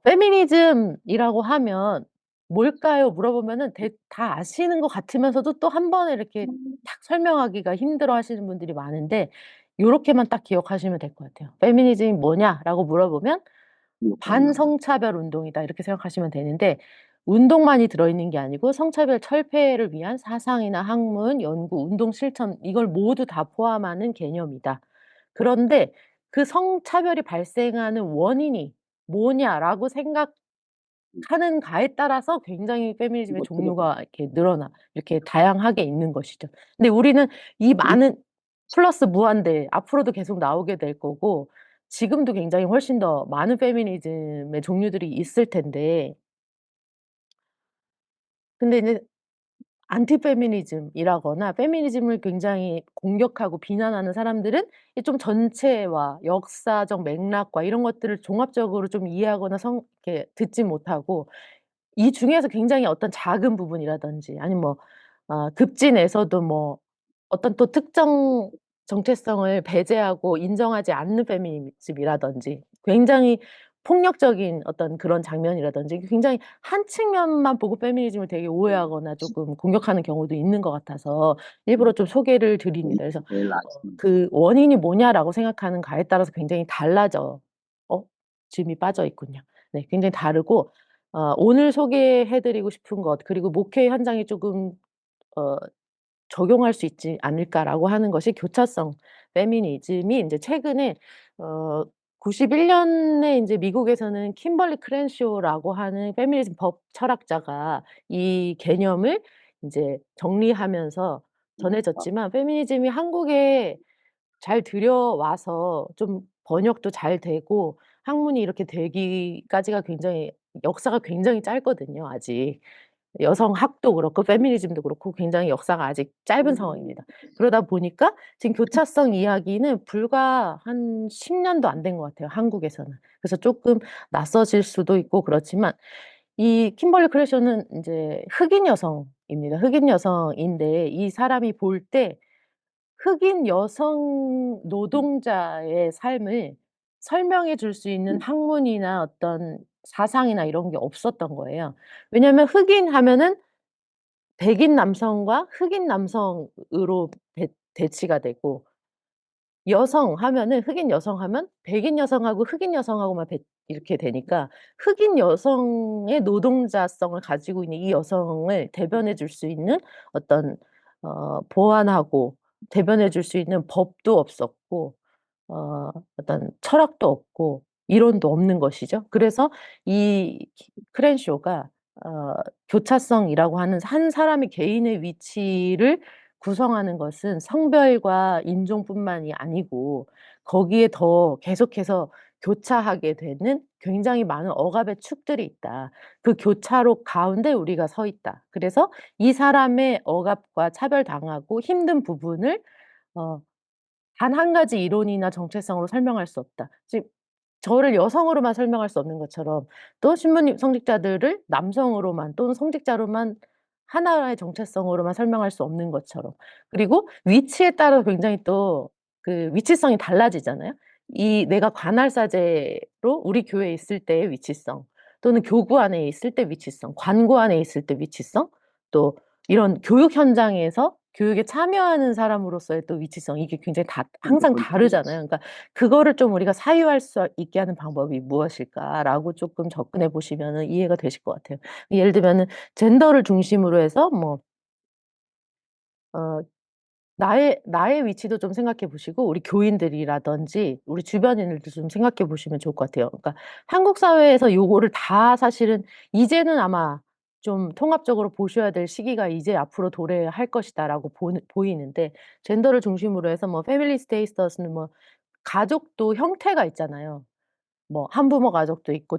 페미니즘이라고 하면 뭘까요? 물어보면은 다 아시는 것 같으면서도 또 한 번에 이렇게 탁 설명하기가 힘들어하시는 분들이 많은데 요렇게만 딱 기억하시면 될 것 같아요. "페미니즘이 뭐냐?"라고 물어보면 "반성차별 운동이다." 이렇게 생각하시면 되는데 운동만이 들어있는 게 아니고 성차별 철폐를 위한 사상이나 학문, 연구, 운동 실천 이걸 모두 다 포함하는 개념이다. 그런데 그 성차별이 발생하는 원인이 뭐냐라고 생각하는가에 따라서 굉장히 페미니즘의 종류가 이렇게 이렇게 다양하게 있는 것이죠. 근데 우리는 이 많은 플러스 무한대 앞으로도 계속 나오게 될 거고 지금도 굉장히 훨씬 더 많은 페미니즘의 종류들이 있을 텐데 근데 이제 안티 페미니즘이라거나 페미니즘을 굉장히 공격하고 비난하는 사람들은 이 좀 전체와 역사적 맥락과 이런 것들을 종합적으로 좀 이해하거나 이렇게 듣지 못하고 이 중에서 굉장히 어떤 작은 부분이라든지 아니면 뭐 급진에서도 뭐 어떤 또 특정 정체성을 배제하고 인정하지 않는 페미니즘이라든지 굉장히 폭력적인 어떤 그런 장면이라든지 굉장히 한 측면만 보고 페미니즘을 되게 오해하거나 쪼끔 공격하는 경우도 있는 것 같아서 일부러 좀 소개를 드립니다. 그래서 그 "원인이 뭐냐?"라고 생각하는가에 따라서 굉장히 달라져 짐이 빠져 있군요. 네 굉장히 다르고 오늘 소개해 드리고 싶은 것 그리고 목회 현장에 조금 어 '적용할 수 있지 않을까.'라고 하는 것이 교차성 페미니즘이 인제 최근에 어 91 년에 인제 미국에서는 킴벌리 크랜쇼라고 하는 페미니즘 법 철학자가 이 개념을 인제 정리하면서 전해졌지만 페미니즘이 한국에 잘 들여와서 좀 번역도 잘 되고 학문이 이렇게 되기까지가 굉장히 역사가 굉장히 짧거든요 아직. 여성학도 그렇고 페미니즘도 그렇고 굉장히 역사가 아직 짧은 상황입니다. 그러다 보니까 지금 교차성 이야기는 불과 한 10 년도 안 된 것 같아요 한국에서는. 그래서 쪼끔 낯서실 수도 있고 그렇지만 이 킴벌리 크래셔는 인제 흑인 여성입니다. 흑인 여성인데 이 사람이 볼 때 흑인 여성 노동자의 삶을 설명해 줄 수 있는 학문이나 어떤 사상이나 이런 게 없었던 거예요. 왜냐하면 흑인 하면은 백인 남성과 흑인 남성으로 대치가 되고 여성 하면은 흑인 여성 하면 백인 여성하고 흑인 여성하고만 이렇게 되니까 흑인 여성의 노동자성을 가지고 있는 이 여성을 대변해 줄 수 있는 어떤 보완하고 대변해 줄 수 있는 법도 없었고 어떤 철학도 없고 이론도 없는 것이죠. 그래서 이 크랜쇼가 교차성이라고 하는 한 사람의 개인의 위치를 구성하는 것은 성별과 인종뿐만이 아니고 거기에 더 계속해서 교차하게 되는 굉장히 많은 억압의 축들이 있다. 그 교차로 가운데 우리가 서 있다. 그래서 이 사람의 억압과 차별당하고 힘든 부분을 어 단 한 가지 이론이나 정체성으로 설명할 수 없다. 즉 저를 여성으로만 설명할 수 없는 것처럼 또 신부님 성직자들을 남성으로만 또는 성직자로만 하나의 정체성으로만 설명할 수 없는 것처럼 그리고 위치에 따라 굉장히 또 그 위치성이 달라지잖아요. 이 내가 관할사제로 우리 교회에 있을 때의 위치성 또는 교구 안에 있을 때 위치성, 관고 안에 있을 때 위치성 또 이런 교육 현장에서 교육에 참여하는 사람으로서의 또 위치성 이게 굉장히 항상 다르잖아요. 그러니까 그거를 좀 우리가 사유할 수 있게 하는 방법이 무엇일까라고 쪼끔 접근해 보시면은 이해가 되실 것 같아요. 예를 들면은 젠더를 중심으로 해서 뭐 어 나의 위치도 좀 생각해 보시고 우리 교인들이라든지 우리 주변인들도 좀 생각해 보시면 좋을 것 같아요. 그러니까 한국 사회에서 요거를 다 사실은 이제는 아마 좀 통합적으로 보셔야 될 시기가 이제 앞으로 도래할 것이다라고 보이는데 젠더를 중심으로 해서 뭐 패밀리 스테이터스는 뭐 가족도 형태가 있잖아요. 뭐 한부모 가족도 있고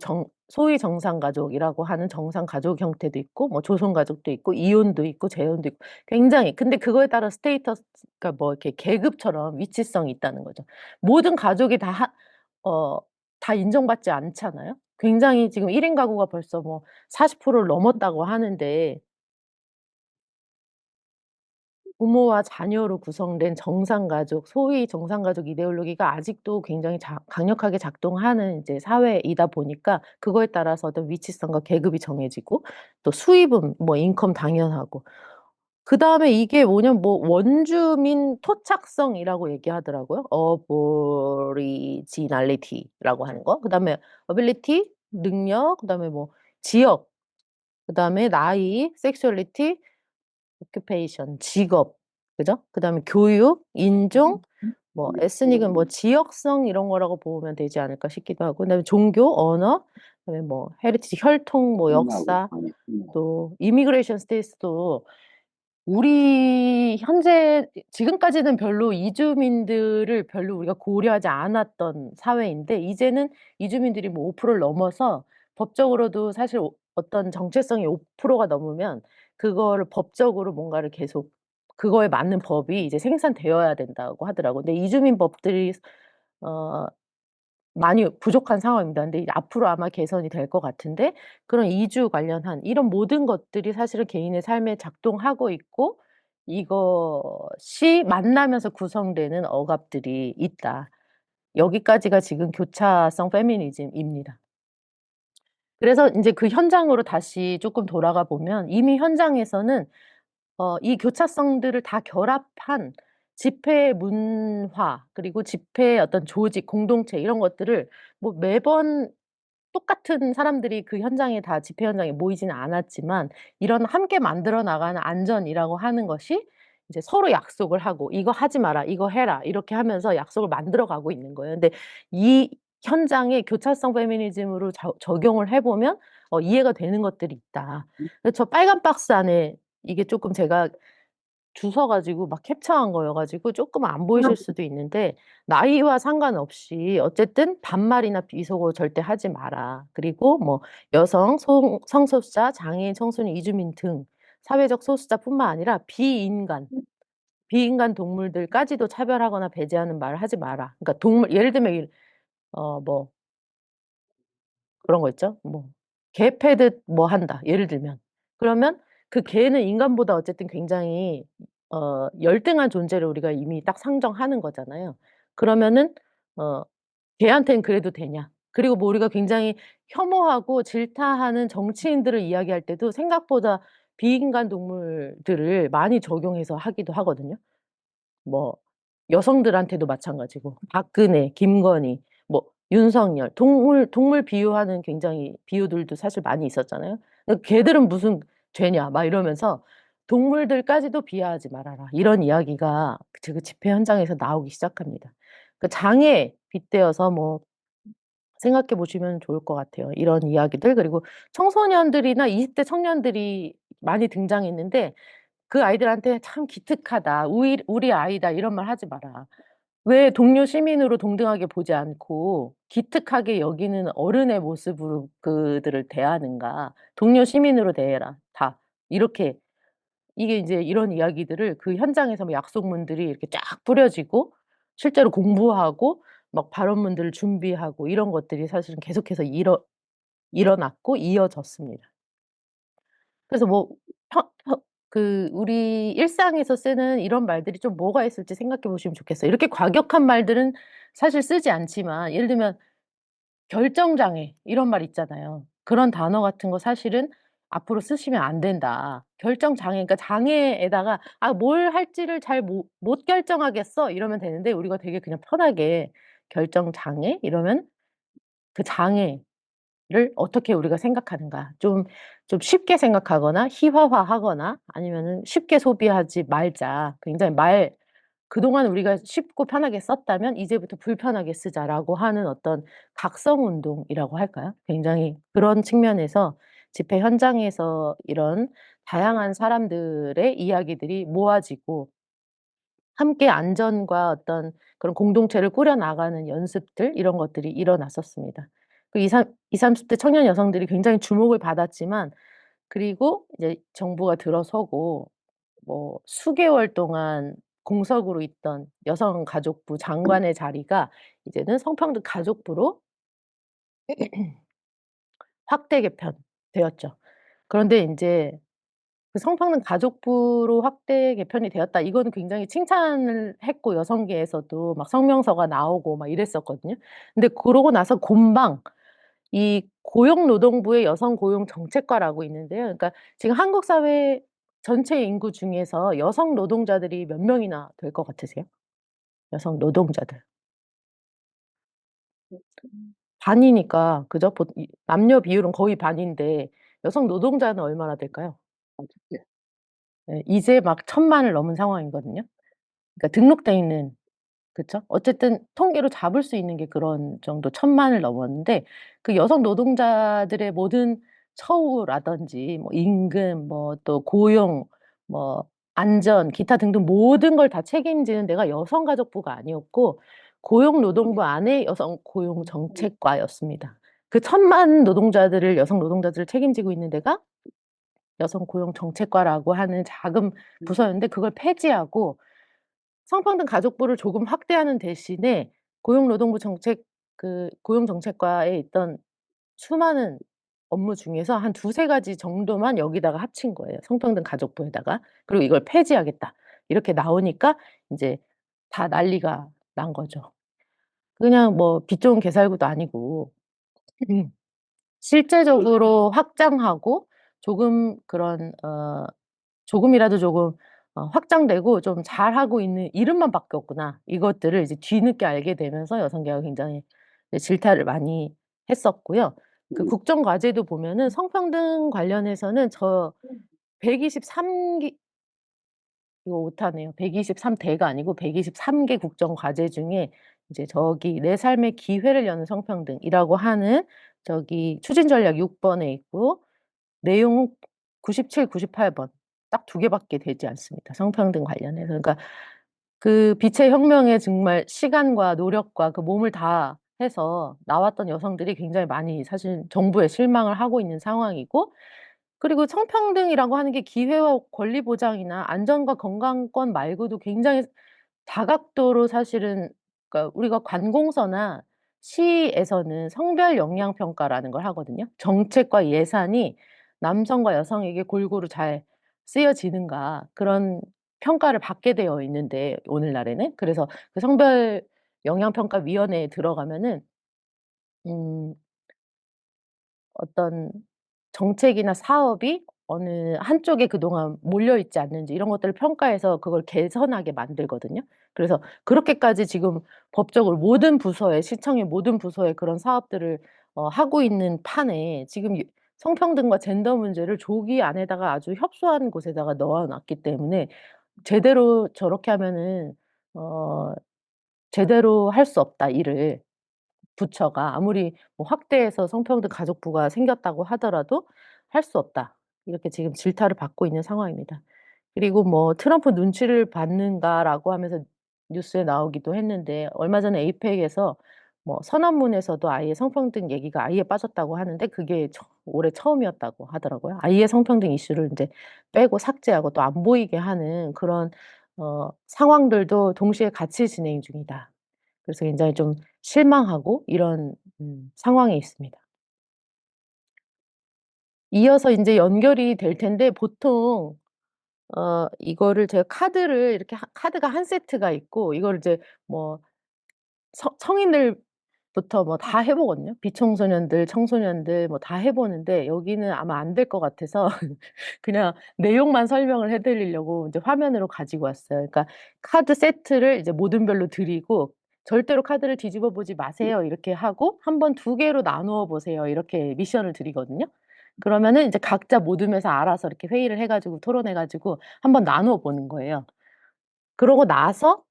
소위 정상 가족이라고 하는 정상 가족 형태도 있고 뭐 조son 가족도 있고 이혼도 있고 재혼도 있고 굉장히 근데 그거에 따라 스테이터스가 뭐 이렇게 계급처럼 위치성이 있다는 거죠. 모든 가족이 어 다 인정받지 않잖아요. 굉장히 지금 1인 가구가 벌써 뭐 40%를 넘었다고 하는데 부모와 자녀로 구성된 정상가족, 소위 정상가족 이데올로기가 아직도 굉장히 강력하게 작동하는 이제 사회이다 보니까 그거에 따라서 어떤 위치성과 계급이 정해지고 또 수입은 뭐 인컴 당연하고 그다음에 이게 뭐냐면 뭐 원주민 토착성이라고 얘기하더라고요. Aboriginality라고 하는 거. 그다음에 ability 능력, 그다음에 뭐 지역, 그다음에 나이, sexuality, occupation 직업, 그죠? 그다음에 교육, 인종, 뭐 에스닉은 뭐 지역성 이런 거라고 보면 되지 않을까 싶기도 하고 그다음에 종교, 언어, 그다음에 뭐 헤리티지 혈통, 뭐 역사, 또 이미그레이션 스테이스도 우리 현재 지금까지는 별로 이주민들을 별로 우리가 고려하지 않았던 사회인데 이제는 이주민들이 뭐 5%를 넘어서 법적으로도 사실 어떤 정체성이 5%가 넘으면 그거를 법적으로 뭔가를 계속 그거에 맞는 법이 이제 생산되어야 된다고 하더라고요. 근데 이주민 법들이 어 많이 부족한 상황입니다. 근데 이제 앞으로 아마 개선이 될 것 같은데 그런 이주 관련한 이런 모든 것들이 사실은 개인의 삶에 작동하고 있고 이것이 만나면서 구성되는 억압들이 있다. 여기까지가 지금 교차성 페미니즘입니다. 그래서 인제 그 현장으로 다시 쪼끔 돌아가 보면 이미 현장에서는 이 교차성들을 다 결합한 집회 문화 그리고 집회의 어떤 조직, 공동체 이런 것들을 뭐 매번 똑같은 사람들이 그 현장에 다 집회 현장에 모이지는 않았지만 이런 함께 만들어 나가는 안전이라고 하는 것이 이제 서로 약속을 하고 "이거 하지 마라. 이거 해라." 이렇게 하면서 약속을 만들어 가고 있는 거예요. 근데 이 현장에 교차성 페미니즘으로 적용을 해 보면 이해가 되는 것들이 있다. 그래서 저 빨간 박스 안에 이게 쪼끔 제가 주워 가지고 막 캡처한 거여 가지고 쪼끔 안 보이실 수도 있는데 나이와 상관없이 어쨌든 반말이나 비속어 절대 하지 마라. 그리고 뭐 여성, 성소수자, 장애인, 청소년, 이주민 등 사회적 소수자뿐만 아니라 비인간 동물들까지도 차별하거나 배제하는 말을 하지 마라. 그러니까 동물 예를 들면 뭐 그런 거 있죠. 뭐 "개 패듯 뭐 한다." 예를 들면. 그러면 그 개는 인간보다 어쨌든 굉장히 열등한 존재를 우리가 이미 딱 상정하는 거잖아요. 그러면은 어 "걔한텐 그래도 되냐?" 그리고 뭐 우리가 굉장히 혐오하고 질타하는 정치인들을 이야기할 때도 생각보다 비인간 동물들을 많이 적용해서 하기도 하거든요. 뭐 여성들한테도 마찬가지고 박근혜, 김건희, 뭐 윤석열 동물 비유하는 굉장히 비유들도 사실 많이 있었잖아요. "걔들은 무슨 죄냐." 막 이러면서 "동물들까지도 비하하지 말아라." 이런 이야기가 그 집회 현장에서 나오기 시작합니다. 그 장애에 빗대어서 뭐 생각해 보시면 좋을 것 같아요. 이런 이야기들 그리고 청소년들이나 20대 청년들이 많이 등장했는데 그 아이들한테 "참 기특하다. 우리 아이다." 이런 말 하지 마라. 왜 동료 시민으로 동등하게 보지 않고 기특하게 여기는 어른의 모습으로 그들을 대하는가. "동료 시민으로 대해라 다." 이렇게 이게 인제 이런 이야기들을 그 현장에서 뭐 약속문들이 이렇게 쫙 뿌려지고 실제로 공부하고 막 발언문들을 준비하고 이런 것들이 사실은 계속해서 일어났고 이어졌습니다. 그래서 뭐 혀 혀 그 우리 일상에서 쓰는 이런 말들이 좀 뭐가 있을지 생각해 보시면 좋겠어요. 이렇게 과격한 말들은 사실 쓰지 않지만 예를 들면 결정장애 이런 말 있잖아요. 그런 단어 같은 거 사실은 "앞으로 쓰시면 안 된다." 결정장애 그러니까 장애에다가 "아 뭘 할지를 잘 못 결정하겠어." 이러면 되는데 우리가 되게 그냥 편하게 "결정장애?" 이러면 그 장애 를 어떻게 우리가 생각하는가. 좀 쉽게 생각하거나 희화화하거나 아니면은 "쉽게 소비하지 말자." 굉장히 그동안 우리가 쉽고 편하게 썼다면 '이제부터 불편하게 쓰자.'라고 하는 어떤 각성 운동이라고 할까요? 굉장히 그런 측면에서 집회 현장에서 이런 다양한 사람들의 이야기들이 모아지고 함께 안전과 어떤 그런 공동체를 꾸려 나가는 연습들 이런 것들이 일어났었습니다. 그2 30대 청년 여성들이 굉장히 주목을 받았지만 그리고 이제 정부가 들어서고 뭐 수개월 동안 공석으로 있던 여성가족부 장관의 자리가 이제는 성평등 가족부로 확대 개편되었죠. 그런데 인제 그 "성평등 가족부로 확대 개편이 되었다." 이거는 굉장히 칭찬을 했고 여성계에서도 막 성명서가 나오고 막 이랬었거든요. 근데 그러고 나서 금방 이 고용노동부의 여성고용정책과라고 있는데요. 그러니까 지금 한국 사회 전체 인구 중에서 여성 노동자들이 몇 명이나 될 것 같으세요? 여성 노동자들. 반이니까 그죠? 보 이 남녀 비율은 거의 반인데 여성 노동자는 얼마나 될까요? 예 이제 막 1,000,000을 넘은 상황이거든요. 그러니까 등록돼 있는 그쵸? 어쨌든 통계로 잡을 수 있는 게 그런 정도 1,000,000을 넘었는데 그 여성 노동자들의 모든 처우라든지 뭐 임금 뭐 또 고용 뭐 안전 기타 등등 모든 걸 다 책임지는 데가 여성가족부가 아니었고 고용노동부 안에 여성고용정책과였습니다. 그 1,000,000 노동자들을 여성 노동자들을 책임지고 있는 데가 여성고용정책과라고 하는 작은 부서였는데 그걸 폐지하고 성평등 가족부를 조금 확대하는 대신에 고용노동부 정책 그 고용정책과에 있던 수많은 업무 중에서 한 두세 가지 정도만 여기다가 합친 거예요, 성평등 가족부에다가. 그리고 "이걸 폐지하겠다." 이렇게 나오니까 인제 다 난리가 난 거죠. 그냥 뭐 빛 좋은 개살구도 아니고 실제적으로 확장하고 조금 그런 조금이라도 조금 확장되고 좀 잘하고 있는 이름만 바뀌었구나. 이것들을 이제 뒤늦게 알게 되면서 여성계가 굉장히 이제 질타를 많이 했었고요. 그 국정 과제도 보면은 성평등 관련해서는 저 123기 이거 오타네요. 123 대가 아니고 123개 국정 과제 중에 이제 저기 "내 삶의 기회를 여는 성평등"이라고 하는 저기 추진 전략 6 번에 있고 내용은 97, 98번 딱 두 개밖에 되지 않습니다, 성평등 관련해서. 그러니까 그 빛의 혁명에 정말 시간과 노력과 그 몸을 다해서 나왔던 여성들이 굉장히 많이 사실 정부에 실망을 하고 있는 상황이고 그리고 성평등이라고 하는 게 기회와 권리 보장이나 안전과 건강권 말고도 굉장히 다각도로 사실은 그러니까 우리가 관공서나 시에서는 성별 영향 평가라는 걸 하거든요. 정책과 예산이 남성과 여성에게 골고루 잘 쓰여지는가 그런 평가를 받게 되어 있는데 오늘날에는. 그래서 그 성별 영향평가위원회에 들어가면은 음 어떤 정책이나 사업이 어느 한쪽에 그동안 몰려 있지 않는지 이런 것들을 평가해서 그걸 개선하게 만들거든요. 그래서 그렇게까지 지금 법적으로 모든 부서에 시청의 모든 부서에 그런 사업들을 하고 있는 판에 지금 성평등과 젠더 문제를 조기 안에다가 아주 협소한 곳에다가 넣어 놨기 때문에 제대로 저렇게 하면은 어 '제대로 할 수 없다 일을.' 부처가 아무리 뭐 확대해서 성평등 가족부가 생겼다고 하더라도 "할 수 없다." 이렇게 지금 질타를 받고 있는 상황입니다. 그리고 뭐 "트럼프 눈치를 받는가?"라고 하면서 뉴스에 나오기도 했는데 얼마 전에 에이펙에서 뭐 선언문에서도 아예 성평등 얘기가 아예 빠졌다고 하는데 그게 올해 처음이었다고 하더라고요. 아예 성평등 이슈를 인제 빼고 삭제하고 또 안 보이게 하는 그런 상황들도 동시에 같이 진행 중이다. 그래서 굉장히 좀 실망하고 이런 상황에 있습니다. 이어서 인제 연결이 될 텐데 보통 이거를 제가 카드를 이렇게 카드가 한 세트가 있고 이거를 이제 뭐 성인들부터 뭐 다 해 보거든요. 비청소년들, 청소년들 뭐 다 해 보는데 여기는 아마 안 될 것 같아서 그냥 내용만 설명을 해 드리려고 이제 화면으로 가지고 왔어요. 그러니까 카드 세트를 이제 모든 별로 드리고 "절대로 카드를 뒤집어 보지 마세요." 이렇게 하고 "한 번 두 개로 나누어 보세요." 이렇게 미션을 드리거든요. 그러면은 인제 각자 모둠에서 알아서 이렇게 회의를 해 가지고 토론해 가지고 한번 나누어 보는 거예요. 그러고 나서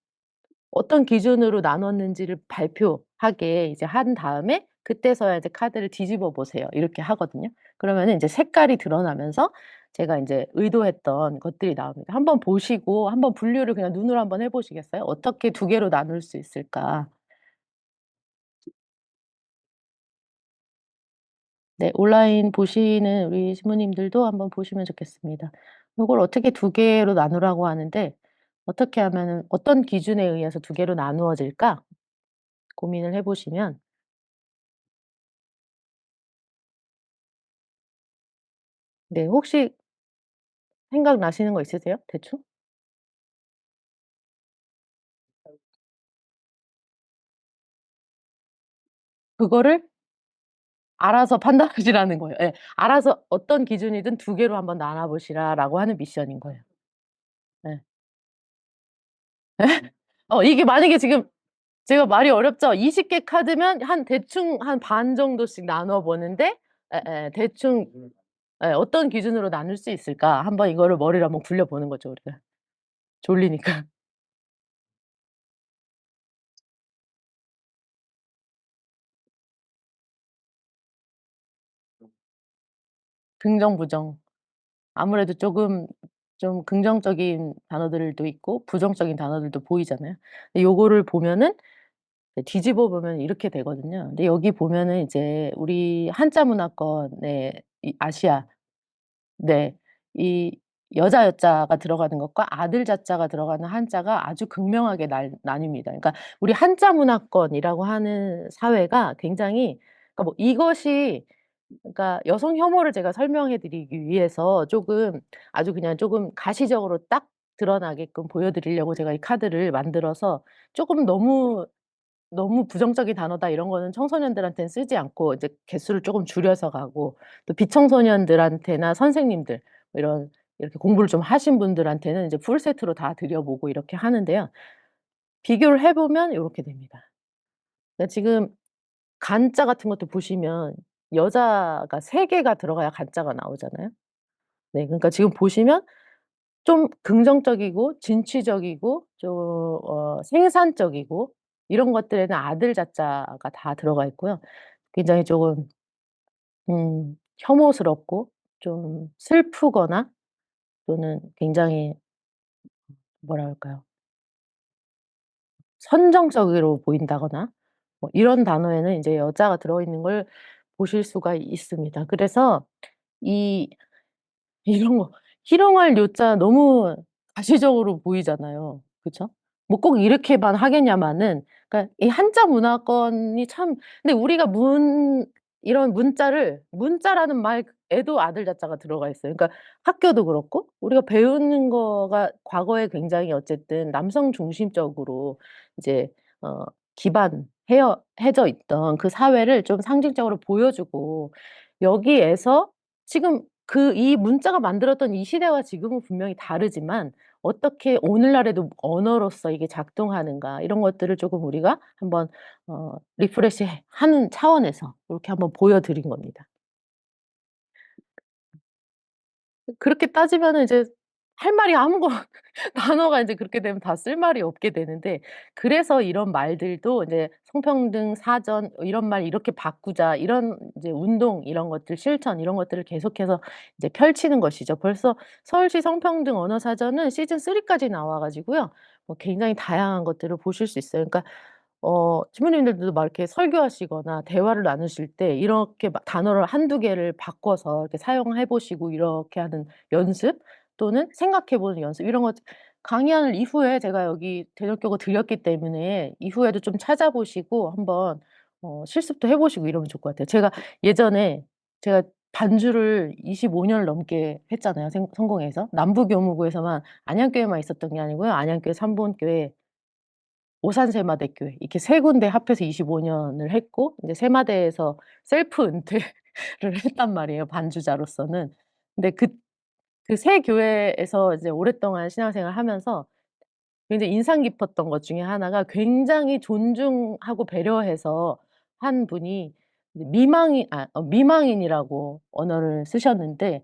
어떤 기준으로 나눴는지를 발표하게 이제 한 다음에 그때서야 이제 "카드를 뒤집어 보세요." 이렇게 하거든요. 그러면은 인제 색깔이 드러나면서 제가 인제 의도했던 것들이 나옵니다. 한번 보시고 한번 분류를 그냥 눈으로 한번 해 보시겠어요? 어떻게 두 개로 나눌 수 있을까? 네. 온라인 보시는 우리 시부님들도 한번 보시면 좋겠습니다. 요걸 어떻게 두 개로 나누라고 하는데 어떻게 하면은 '어떤 기준에 의해서 두 개로 나누어질까?' 고민을 해 보시면 네 혹시 생각나시는 거 있으세요? 대충? 그거를 알아서 판단하시라는 거예요. 예. 알아서 어떤 기준이든 두 개로 한번 나눠 보시라라고 하는 미션인 거예요. 예. 이게 만약에 지금 제가 말이 어렵죠? 20개 카드면 한 대충 한 반 정도씩 나눠 보는데 예예 대충 어떤 기준으로 나눌 수 있을까? 한번 이거를 머리를 한번 굴려 보는 거죠, 우리가. 졸리니까. 긍정, 부정. 아무래도 쪼금 좀 긍정적인 단어들도 있고 부정적인 단어들도 보이잖아요. 근데 요거를 보면은 뒤집어 보면 이렇게 되거든요. 근데 여기 보면은 이제 우리 한자 문화권의 이 아시아 네. 이 여자 여자가 들어가는 것과 아들 자자가 들어가는 한자가 아주 극명하게 날 나뉩니다. 그러니까 우리 한자 문화권이라고 하는 사회가 굉장히 그러니까 뭐 이것이 그러니까 여성 혐오를 제가 설명해 드리기 위해서 쪼금 아주 그냥 쪼금 가시적으로 딱 드러나게끔 보여 드리려고 제가 이 카드를 만들어서 쪼금 너무 부정적인 단어다 이런 거는 청소년들한테는 쓰지 않고 이제 개수를 쪼금 줄여서 가고 또 비청소년들한테나 선생님들 뭐 이런 이렇게 공부를 좀 하신 분들한테는 이제 풀 세트로 다 드려 보고 이렇게 하는데요. 비교를 해 보면 요렇게 됩니다. 그러니까 지금 간자 같은 것도 보시면 여자가 3 개가 들어가야 간자가 나오잖아요. 네 그러니까 지금 보시면 좀 긍정적이고 진취적이고 좀 생산적이고 이런 것들에는 아들 자자가 다 들어가 있고요. 굉장히 쪼금 혐오스럽고 좀 슬프거나 또는 굉장히 뭐라 그럴까요? 선정적으로 보인다거나 뭐 이런 단어에는 인제 여자가 들어있는 걸 보실 수가 있습니다. 그래서 이 이런 거 희롱할 요자 너무 가시적으로 보이잖아요. 그쵸? 뭐 꼭 이렇게만 하겠냐마는 그러니까 이 한자 문화권이 참 근데 우리가 이런 문자라는 말에도 아들 자자가 들어가 있어요. 그러니까 학교도 그렇고 우리가 배우는 거가 과거에 굉장히 어쨌든 남성 중심적으로 이제 어 해져 있던 그 사회를 좀 상징적으로 보여주고 여기에서 지금 이 문자가 만들었던 이 시대와 지금은 분명히 다르지만 어떻게 오늘날에도 언어로서 이게 작동하는가 이런 것들을 쪼금 우리가 한번 리프레시 하는 차원에서 요렇게 한번 보여 드린 겁니다. 그렇게 따지면은 이제 할 말이 아무거 단어가 인제 그렇게 되면 다 쓸 말이 없게 되는데 그래서 이런 말들도 이제 성평등 사전 이런 말 이렇게 바꾸자 이런 이제 운동 이런 것들 실천 이런 것들을 계속해서 이제 펼치는 것이죠. 벌써 서울시 성평등 언어 사전은 시즌 3 까지 나와 가지고요. 뭐 굉장히 다양한 것들을 보실 수 있어요. 그러니까 주부님들도 막 이렇게 설교하시거나 대화를 나누실 때 이렇게 막 단어를 한두 개를 바꿔서 이렇게 사용해 보시고 이렇게 하는 연습 또는 생각해 보는 연습 이런 것 강의하는 이후에 제가 여기 대전교구 들렸기 때문에 이후에도 좀 찾아보시고 한번 실습도 해 보시고 이러면 좋을 것 같아요. 예전에 제가 반주를 25 년을 넘게 했잖아요 성공회에서. 남부교무구에서만 안양교회만 있었던 게 아니고요. 안양교회, 삼본교회 오산세마대교회 이렇게 세 군데 합해서 25 년을 했고 인제 세마대에서 셀프 은퇴를 했단 말이에요, 반주자로서는. 근데 그 세 교회에서 이제 오랫동안 신앙생활을 하면서 굉장히 인상 깊었던 것 중에 하나가 굉장히 존중하고 배려해서 한 분이 이제 미망인이라고 언어를 쓰셨는데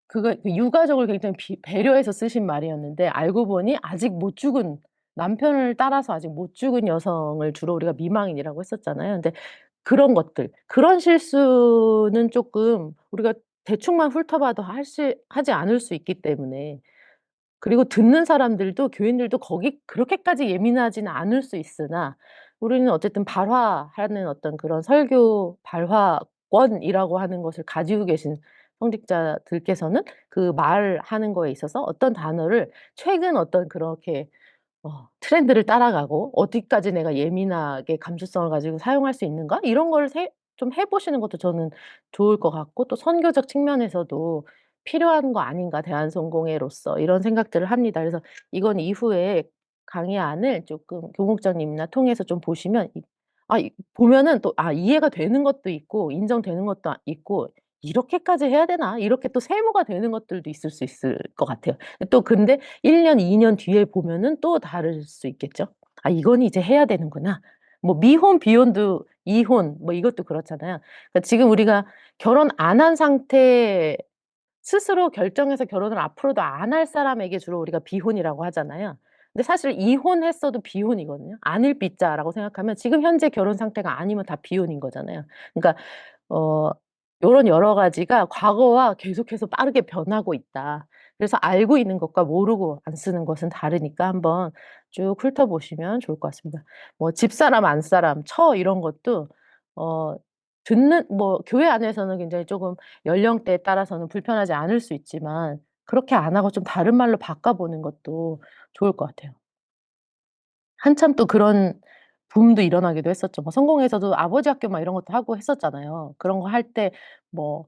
그 유가족을 굉장히 배려해서 쓰신 말이었는데 알고 보니 아직 못 죽은 남편을 따라서 아직 못 죽은 여성을 주로 우리가 미망인이라고 했었잖아요. 근데 그런 것들 그런 실수는 쪼끔 우리가 대충만 훑어봐도 하지 않을 수 있기 때문에 그리고 듣는 사람들도 교인들도 거기 그렇게까지 예민하지는 않을 수 있으나 우리는 어쨌든 발화하는 어떤 그런 설교 발화권이라고 하는 것을 가지고 계신 성직자들께서는 그 말하는 거에 있어서 어떤 단어를 최근 어떤 그렇게 트렌드를 따라가고 '어디까지 내가 예민하게 감수성을 가지고 사용할 수 있는가?' 이런 걸 좀 해 보시는 것도 저는 좋을 것 같고 또 선교적 측면에서도 필요한 거 아닌가 대한성공회로서 이런 생각들을 합니다. 그래서 이건 이후에 강의안을 쪼끔 교육국장님이나 통해서 좀 보시면 보면은 또 이해가 되는 것도 있고 인정되는 것도 있고 '이렇게까지 해야 되나?' 이렇게 또 세무가 되는 것들도 있을 수 있을 것 같아요. 또 근데 1 년, 2년 뒤에 보면은 또 다를 수 있겠죠. '아 이건 이제 해야 되는구나.' 뭐 미혼, 비혼도 이혼 뭐 이것도 그렇잖아요. 그러니까 지금 우리가 결혼 안 한 상태 스스로 결정해서 결혼을 앞으로도 안 할 사람에게 주로 우리가 비혼이라고 하잖아요. 근데 사실 이혼했어도 비혼이거든요. 안일 비자라고 생각하면 지금 현재 결혼 상태가 아니면 다 비혼인 거잖아요. 그러니까 어 요런 여러 가지가 과거와 계속해서 빠르게 변하고 있다. 그래서 알고 있는 것과 모르고 안 쓰는 것은 다르니까 한번 쭉 훑어보시면 좋을 것 같습니다. 뭐 집사람 안사람 처 이런 것도 어 듣는 뭐 교회 안에서는 굉장히 쪼금 연령대에 따라서는 불편하지 않을 수 있지만 그렇게 안 하고 좀 다른 말로 바꿔보는 것도 좋을 것 같아요. 한참 또 그런 붐도 일어나기도 했었죠. 뭐 성공회에서도 아버지 학교 막 이런 것도 하고 했었잖아요. 그런 거 할 때 뭐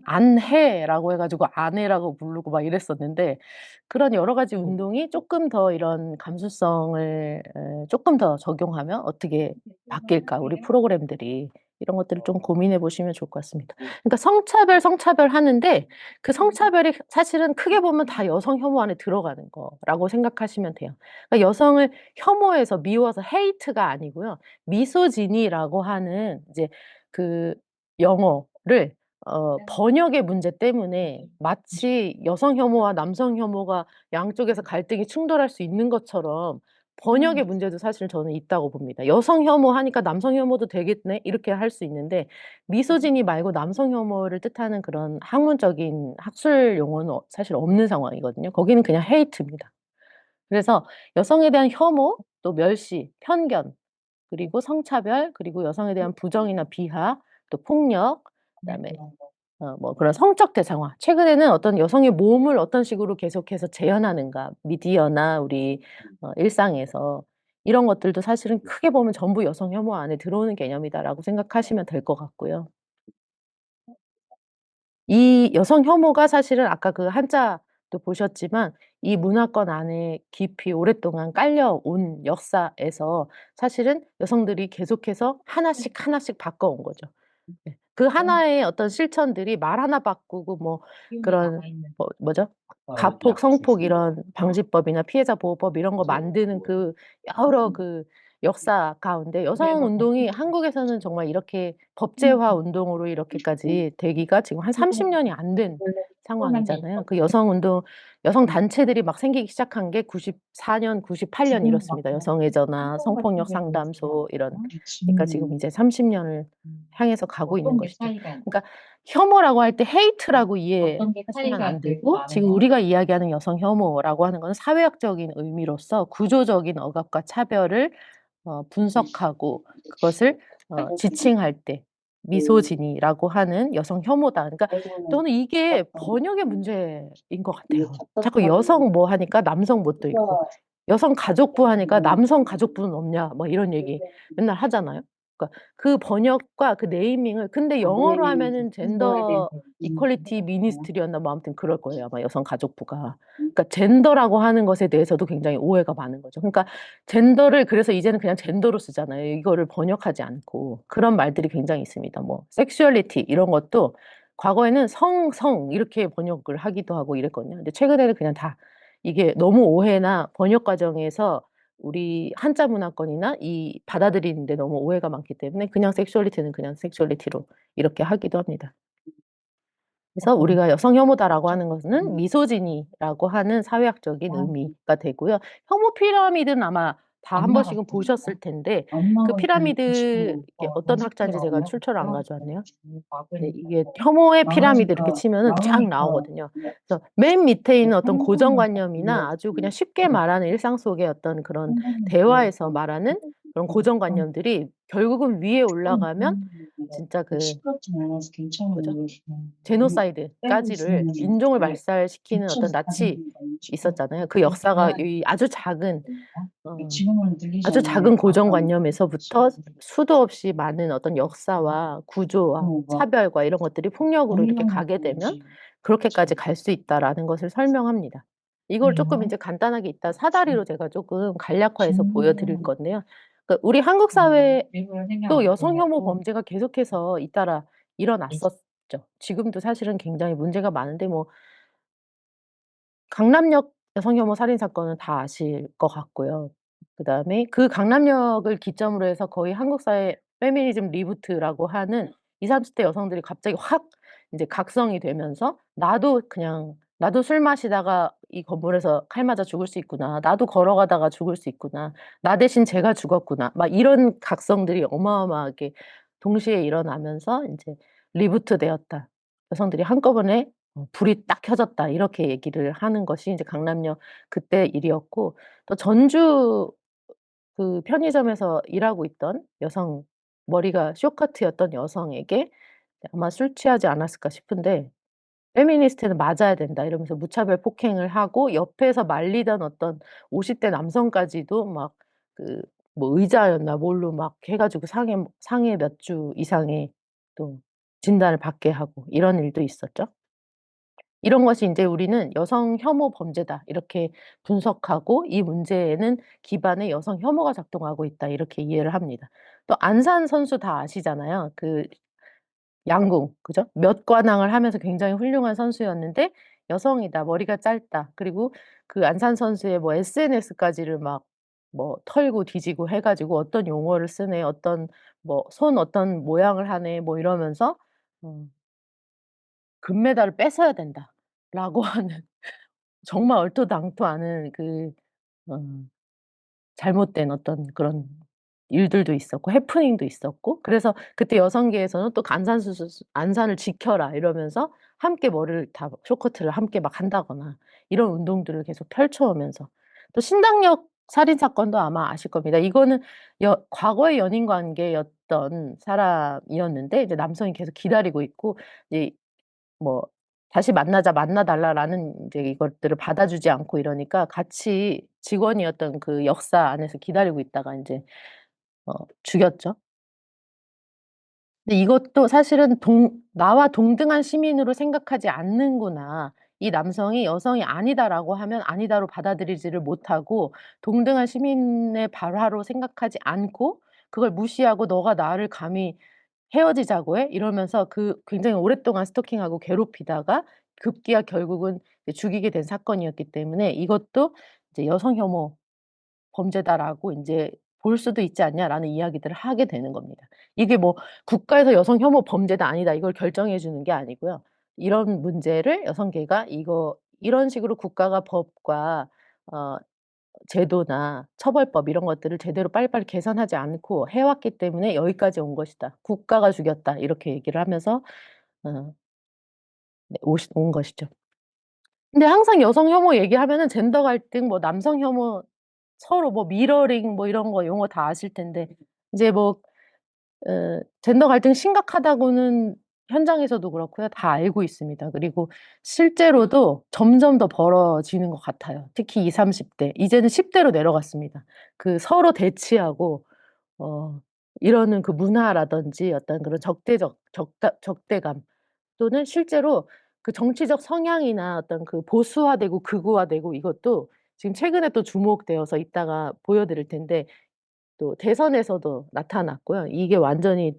안해라고 해 가지고 아내라고 부르고 막 이랬었는데 그런 여러 가지 운동이 쪼끔 더 이런 감수성을 쪼끔 더 적용하면 어떻게 바뀔까 우리 프로그램들이. 이런 것들을 좀 고민해 보시면 좋을 것 같습니다. 그러니까 성차별 하는데 그 성차별이 사실은 크게 보면 다 여성 혐오 안에 들어가는 거라고 생각하시면 돼요. 그러니까 여성을 혐오해서 미워서 헤이트가 아니고요. 미소지니라고 하는 이제 그 영어를 번역의 문제 때문에 마치 여성 혐오와 남성 혐오가 양쪽에서 갈등이 충돌할 수 있는 것처럼 번역의 문제도 사실 저는 있다고 봅니다. '여성 혐오하니까 남성 혐오도 되겠네.' 이렇게 할 수 있는데 미소지니 말고 남성 혐오를 뜻하는 그런 학문적인 학술 용어는 사실 없는 상황이거든요. 거기는 그냥 헤이트입니다. 그래서 여성에 대한 혐오, 또 멸시, 편견 그리고 성차별 그리고 여성에 대한 부정이나 비하 또 폭력 그다음에 뭐 그런 성적 대상화. 최근에는 어떤 여성의 몸을 어떤 식으로 계속해서 재현하는가 미디어나 우리 일상에서 이런 것들도 사실은 크게 보면 전부 여성 혐오 안에 들어오는 개념이다라고 생각하시면 될 것 같고요. 이 여성 혐오가 사실은 아까 그 한자도 보셨지만 이 문화권 안에 깊이 오랫동안 깔려온 역사에서 사실은 여성들이 계속해서 하나씩 하나씩 바꿔온 거죠. 네. 그 하나의 어떤 실천들이 말 하나 바꾸고 뭐 그런 뭐죠? 가폭, 성폭 이런 방지법이나 피해자 보호법 이런 거 만드는 그 여러 그 역사 가운데 여성 운동이 한국에서는 정말 이렇게 법제화 운동으로 이렇게까지 되기가 지금 한 30 년이 안 된 상황이잖아요. 그 여성 운동 여성 단체들이 막 생기기 시작한 게 94 년, 98년 이렇습니다. 여성의 전화, 성폭력 상담소 이런. 그러니까 지금 이제 30 년을 향해서 가고 있는 것이죠. 그러니까 혐오라고 할 때 헤이트라고 이해하시면 안 되고 지금 우리가 이야기하는 여성 혐오라고 하는 건 사회학적인 의미로서 구조적인 억압과 차별을 분석하고 그것을 지칭할 때 미소지니라고 하는 여성 혐오다. 그러니까 저는 이게 번역의 문제인 것 같아요. 자꾸 여성 뭐 하니까 남성 뭐 또 있고 여성 가족부 하니까 남성 가족부는 없냐 뭐 이런 얘기 맨날 하잖아요. 그러니까 그 번역과 그 네이밍을 근데 영어로 하면은 젠더 이퀄리티 미니스트리였나 뭐 아무튼 그럴 거예요 아마 여성 가족부가. 그러니까 젠더라고 하는 것에 대해서도 굉장히 오해가 많은 거죠. 그러니까 젠더를 그래서 이제는 그냥 젠더로 쓰잖아요. 이거를 번역하지 않고. 그런 말들이 굉장히 있습니다. 뭐 섹슈얼리티 이런 것도 과거에는 성 이렇게 번역을 하기도 하고 이랬거든요. 근데 최근에는 그냥 다 이게 너무 오해나 번역 과정에서 우리 한자 문화권이나 이 받아들이는 데 너무 오해가 많기 때문에 그냥 섹슈얼리티는 그냥 섹슈얼리티로 이렇게 하기도 합니다. 그래서 우리가 여성 혐오다라고 하는 것은 미소지니라고 하는 사회학적인 의미가 되고요. 혐오 피라미드는 아마 다 한 번씩은 보셨을 텐데 그 피라미드 이게 어떤 학자인지 제가 출처를 안 가져왔네요. 네 이게 혐오의 피라미드 이렇게 치면은 쫙 나오거든요. 그래서 맨 밑에 있는 어떤 고정관념이나 아주 그냥 쉽게 말하는 일상 속의 어떤 그런 대화에서 말하는 그런 고정관념들이 결국은 위에 올라가면 진짜 그 뭐죠? 제노사이드까지를 인종을 말살시키는 어떤 낯이 있었잖아요. 그 역사가 이 어 아주 작은 고정관념에서부터 수도 없이 많은 어떤 역사와 구조와 차별과 이런 것들이 폭력으로 이렇게 가게 되면 그렇게까지 그쵸. 갈 수 있다."라는 것을 설명합니다. 이걸 쪼끔 그래요? 인제 간단하게 이따 그쵸. 사다리로 제가 쪼금 간략화해서 보여 드릴 음. 건데요. 그러니까 우리 한국 사회도 일부러 생각 안 했던 여성 혐오 거고. 범죄가 계속해서 잇따라 네. 일어났었죠. 지금도 사실은 굉장히 문제가 많은데 뭐 강남역 여성 혐오 살인 사건은 다 아실 것 같고요. 그다음에 그 강남역을 기점으로 해서 거의 한국 사회 페미니즘 리부트라고 하는 20-30대 여성들이 갑자기 확 인제 각성이 되면서 '나도 술 마시다가 이 건물에서 칼 맞아 죽을 수 있구나. 나도 걸어가다가 죽을 수 있구나. 나 대신 쟤가 죽었구나.' 막 이런 각성들이 어마어마하게 동시에 일어나면서 인제 "리부트 되었다. 여성들이 한꺼번에 불이 딱 켜졌다." 이렇게 얘기를 하는 것이 인제 강남역 그때 일이었고, 또 전주 그 편의점에서 일하고 있던 여성, 머리가 쇼커트였던 여성에게 아마 술 취하지 않았을까 싶은데 "페미니스트는 맞아야 된다." 이러면서 무차별 폭행을 하고, 옆에서 말리던 어떤 50대 남성까지도 막 그 뭐 의자였나 뭘로 막 해 가지고 상해 몇 주 이상의 또 진단을 받게 하고 이런 일도 있었죠. 이런 것이 인제 우리는 '여성 혐오 범죄다.' 이렇게 분석하고 '이 문제에는 기반에 여성 혐오가 작동하고 있다.' 이렇게 이해를 합니다. 또 안산 선수 다 아시잖아요. 그 양궁, 그죠? 몇 관왕을 하면서 굉장히 훌륭한 선수였는데 여성이다, 머리가 짧다. 그리고 그 안산 선수의 뭐 SNS까지를 막 뭐 털고 뒤지고 해 가지고 "어떤 용어를 쓰네. 어떤 뭐 손 어떤 모양을 하네." 뭐 이러면서 어 "금메달을 뺏어야 된다."라고 하는 정말 얼토당토 않은 그 어 잘못된 어떤 그런 일들도 있었고 해프닝도 있었고, 그래서 그때 여성계에서는 또 "안산을 지켜라." 이러면서 함께 머리를 다 쇼커트를 함께 막 한다거나 이런 운동들을 계속 펼쳐 오면서, 또 신당역 살인 사건도 아마 아실 겁니다. 이거는 과거의 연인 관계였던 사람이었는데 이제 남성이 계속 기다리고 있고 이제 뭐 "다시 만나자. 만나 달라."라는 인제 이것들을 받아주지 않고 이러니까 같이 직원이었던 그 역사 안에서 기다리고 있다가 인제 죽였죠. 근데 이것도 사실은 '나와 동등한 시민으로 생각하지 않는구나. 이 남성이 여성이 아니다라고 하면 아니다로 받아들이지를 못하고 동등한 시민의 발화로 생각하지 않고 그걸 무시하고 '너가 나를 감히 헤어지자고 해?' 이러면서 그 굉장히 오랫동안 스토킹하고 괴롭히다가 급기야 결국은 이제 죽이게 된 사건이었기 때문에 이것도 이제 '여성 혐오 범죄다.'라고 인제 볼 수도 있지 않냐라는 이야기들을 하게 되는 겁니다. 이게 뭐 국가에서 '여성 혐오 범죄다. 아니다.' 이걸 결정해 주는 게 아니고요. 이런 문제를 여성계가 이런 식으로 국가가 법과 어 제도나 처벌법 이런 것들을 제대로 빨리빨리 개선하지 않고 해 왔기 때문에 "여기까지 온 것이다. 국가가 죽였다." 이렇게 얘기를 하면서 어 네 온 것이죠. 근데 항상 여성 혐오 얘기하면은 젠더 갈등 뭐 남성 혐오 서로 뭐 미러링 뭐 이런 거 용어 다 아실 텐데 이제 뭐 젠더 갈등 심각하다고는 현장에서도 그렇고요. 다 알고 있습니다. 그리고 실제로도 점점 더 벌어지는 것 같아요. 특히 20-30 대. 이제는 10 대로 내려갔습니다. 그 서로 대치하고 어 이러는 그 문화라든지 어떤 그런 적대감 또는 실제로 그 정치적 성향이나 어떤 그 보수화되고 극우화되고 이것도 지금 최근에 또 주목되어서 이따가 보여 드릴 텐데 또 대선에서도 나타났고요. 이게 완전히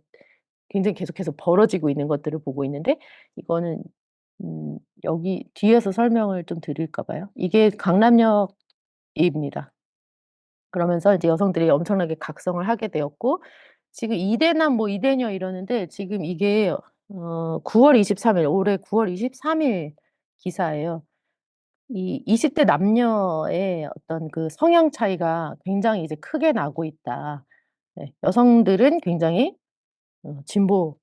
굉장히 계속해서 벌어지고 있는 것들을 보고 있는데 이거는 여기 뒤에서 설명을 좀 드릴까 봐요. 이게 강남역입니다. 그러면서 이제 여성들이 엄청나게 각성을 하게 되었고 지금 이대남 뭐 이대녀 이러는데 지금 이게 9월 23일 올해 9월 23일 기사예요. 이 "20대 남녀의 어떤 그 성향 차이가 굉장히 이제 크게 나고 있다." 네. 여성들은 굉장히 진보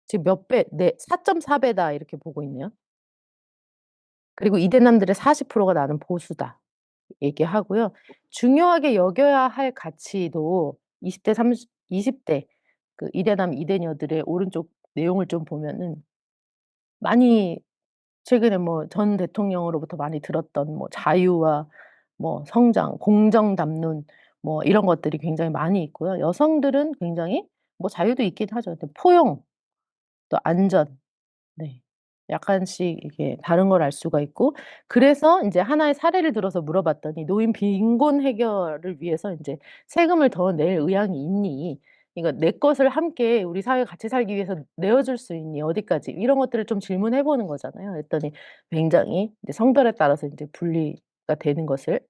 지금 몇 배 네 4.4 배다 이렇게 보고 있네요. 그리고 "이대남들의 40%가 나는 보수다." 얘기하고요. 중요하게 여겨야 할 가치도 20대 20대 그 이대남 이대녀들의 오른쪽 내용을 좀 보면은 많이 최근에 뭐 전 대통령으로부터 많이 들었던 뭐 자유와 뭐 성장, 공정 담론 뭐 이런 것들이 굉장히 많이 있고요. 여성들은 굉장히 뭐 자유도 있긴 하죠. 근데 포용 또 안전 네. 약간씩 이게 다른 걸 알 수가 있고, 그래서 인제 하나의 사례를 들어서 물어봤더니 "노인 빈곤 해결을 위해서 인제 세금을 더 낼 의향이 있니? 이거 내 것을 함께 우리 사회가 같이 살기 위해서 내어 줄 수 있니? 어디까지?" 이런 것들을 좀 질문해 보는 거잖아요. 그랬더니 굉장히 이제 성별에 따라서 인제 분리가 되는 것을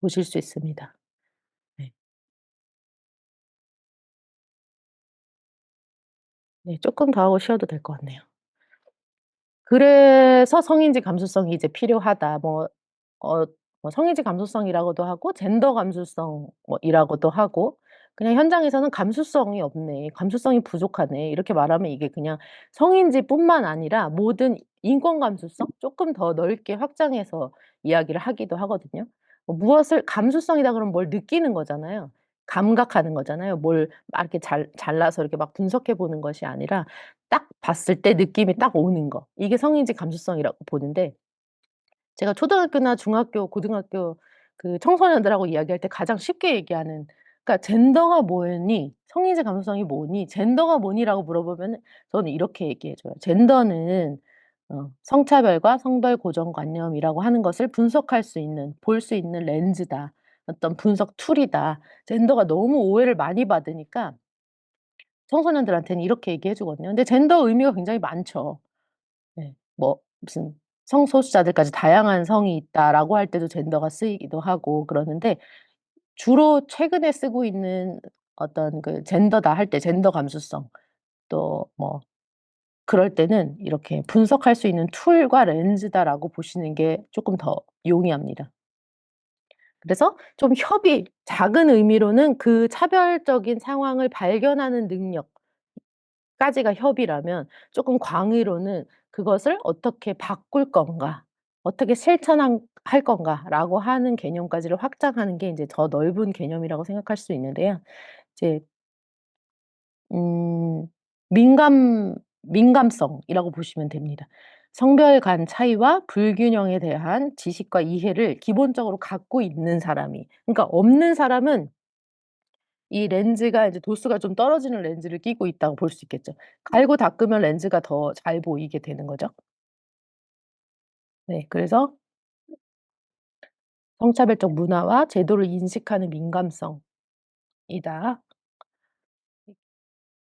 보실 수 있습니다. 네. 네, 쪼끔 더 하고 쉬어도 될 것 같네요. 그래서 성인지 감수성이 이제 필요하다. 어 성인지 감수성이라고도 하고 젠더 감수성 뭐 이라고도 하고, 그냥 현장에서는 "감수성이 없네. 감수성이 부족하네." 이렇게 말하면 이게 그냥 성인지뿐만 아니라 모든 인권 감수성 쪼끔 더 넓게 확장해서 이야기를 하기도 하거든요. 무엇을 감수성이다 그러면 뭘 느끼는 거잖아요. 감각하는 거잖아요. 뭘 막 이렇게 잘라서 이렇게 막 분석해 보는 것이 아니라 딱 봤을 때 느낌이 딱 오는 거. 이게 성인지 감수성이라고 보는데, 제가 초등학교나 중학교, 고등학교 그 청소년들하고 이야기할 때 가장 쉽게 얘기하는, 그러니까 "젠더가 뭐니? 성인지 감수성이 뭐니? 젠더가 뭐니?"라고 물어보면은 저는 이렇게 얘기해 줘요. "젠더는 성차별과 성별 고정관념이라고 하는 것을 분석할 수 있는, 볼 수 있는 렌즈다. 어떤 분석 툴이다." 젠더가 너무 오해를 많이 받으니까 청소년들한테는 이렇게 얘기해 주거든요. 근데 젠더 의미가 굉장히 많죠. 네. 뭐 무슨 "성소수자들까지 다양한 성이 있다."라고 할 때도 젠더가 쓰이기도 하고 그러는데, 주로 최근에 쓰고 있는 어떤 그 젠더다 할 때 젠더 감수성, 또 뭐 그럴 때는 이렇게 '분석할 수 있는 툴과 렌즈다.'라고 보시는 게 쪼끔 더 용이합니다. 그래서 좀 작은 의미로는 그 차별적인 상황을 발견하는 능력 까지가 협의라면, 쪼끔 광의로는 '그것을 어떻게 바꿀 건가? 어떻게 실천한 할 건가?'라고 하는 개념까지를 확장하는 게 인제 더 넓은 개념이라고 생각할 수 있는데요. 이제 음 민감성이라고 보시면 됩니다. 성별 간 차이와 불균형에 대한 지식과 이해를 기본적으로 갖고 있는 사람이, 그러니까 없는 사람은 이 렌즈가 이제 도수가 좀 떨어지는 렌즈를 끼고 있다고 볼 수 있겠죠. 갈고 닦으면 렌즈가 더 잘 보이게 되는 거죠. 네. 그래서 성차별적 문화와 제도를 인식하는 민감성이다.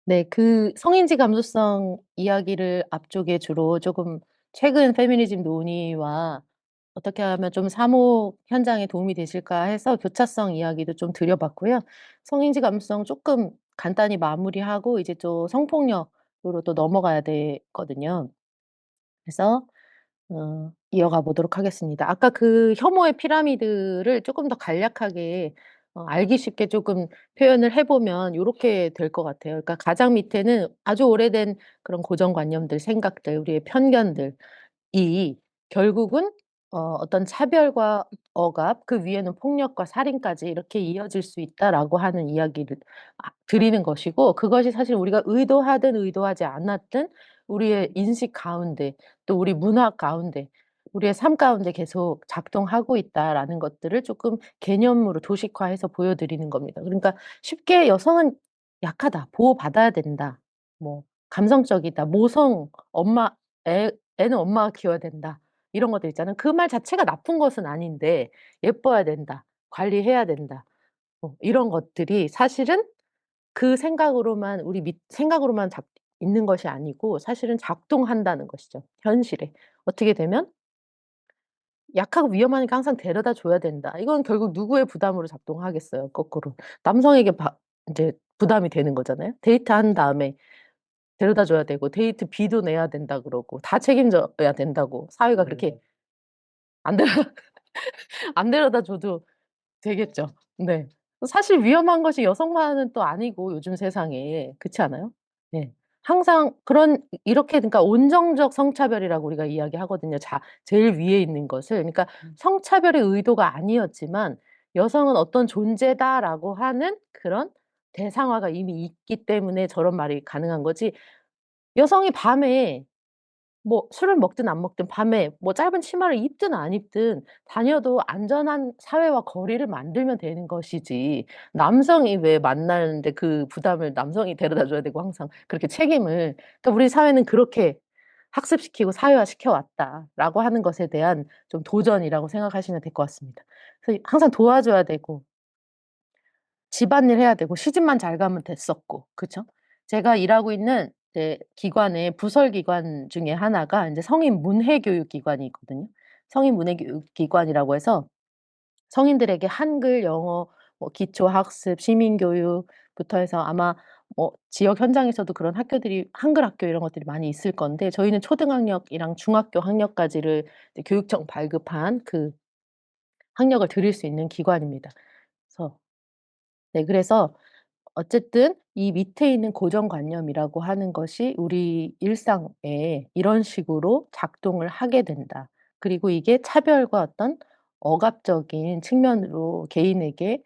네. 그 성인지 감수성 이야기를 앞쪽에 주로 쪼금 최근 페미니즘 논의와 어떻게 하면 좀 사목 현장에 도움이 되실까 해서 교차성 이야기도 좀 드려 봤고요. 성인지 감수성 쪼끔 간단히 마무리하고 이제 또 성폭력으로 또 넘어가야 되거든요. 그래서 이어가 보도록 하겠습니다. 아까 그 혐오의 피라미드를 쪼끔 더 간략하게 알기 쉽게 쪼끔 표현을 해 보면 요렇게 될 것 같아요. 그러니까 가장 밑에는 아주 오래된 그런 고정관념들, 생각들, 우리의 편견들, 이 결국은 어떤 차별과 억압, 그 위에는 폭력과 살인까지 이렇게 이어질 수 있다라고 하는 이야기를 드리는 것이고, 그것이 사실 우리가 의도하든 의도하지 않았든 우리의 인식 가운데, 또 우리 문화 가운데, 우리의 삶 가운데 계속 작동하고 있다라는 것들을 쪼끔 개념으로 도식화해서 보여 드리는 겁니다. 그러니까 쉽게 "여성은 약하다. 보호받아야 된다." 뭐 "감성적이다. 모성, 엄마 애 애는 엄마가 키워야 된다." 이런 것들 있잖아요. 그 말 자체가 나쁜 것은 아닌데 "예뻐야 된다. 관리해야 된다." 뭐 이런 것들이 사실은 그 생각으로만 우리 생각으로만 있는 것이 아니고 사실은 작동한다는 것이죠, 현실에. 어떻게 되면 약하고 위험하니까 항상 데려다 줘야 된다. 이건 결국 누구의 부담으로 작동하겠어요, 거꾸로. 남성에게 인제 부담이 되는 거잖아요. 데이트한 다음에 데려다 줘야 되고 데이트비도 내야 된다 그러고 다 책임져야 된다고, 사회가 그렇게 안 데려 안 데려다 줘도 되겠죠. 네. 사실 위험한 것이 여성만은 또 아니고 요즘 세상에. 그렇지 않아요? 네. 항상 이렇게, 그러니까 온정적 성차별이라고 우리가 이야기하거든요. 제일 위에 있는 것을. 그러니까 성차별의 의도가 아니었지만 '여성은 어떤 존재다.'라고 하는 그런 대상화가 이미 있기 때문에 저런 말이 가능한 거지, 여성이 밤에 뭐 술을 먹든 안 먹든 밤에 뭐 짧은 치마를 입든 안 입든 다녀도 안전한 사회와 거리를 만들면 되는 것이지, 남성이 왜 만나는데 그 부담을 남성이 데려다 줘야 되고 항상 그렇게 책임을, 그러니까 우리 사회는 그렇게 학습시키고 사회화시켜 왔다라고 하는 것에 대한 좀 도전이라고 생각하시면 될 것 같습니다. 그래서 항상 도와줘야 되고 집안일 해야 되고 시집만 잘 가면 됐었고 그쵸? 제가 일하고 있는 이제 기관의 부설 기관 중에 하나가 인제 성인 문해교육 기관이 있거든요. 성인 문해교육 기관이라고 해서 성인들에게 한글, 영어, 뭐 기초 학습, 시민 교육부터 해서 아마 뭐 지역 현장에서도 그런 학교들이 한글 학교 이런 것들이 많이 있을 건데 저희는 초등학력이랑 중학교 학력까지를 이제 교육청 발급한 그 학력을 드릴 수 있는 기관입니다. 그래서 네 그래서 어쨌든 이 밑에 있는 고정관념이라고 하는 것이 우리 일상에 이런 식으로 작동을 하게 된다. 그리고 이게 차별과 어떤 억압적인 측면으로 개인에게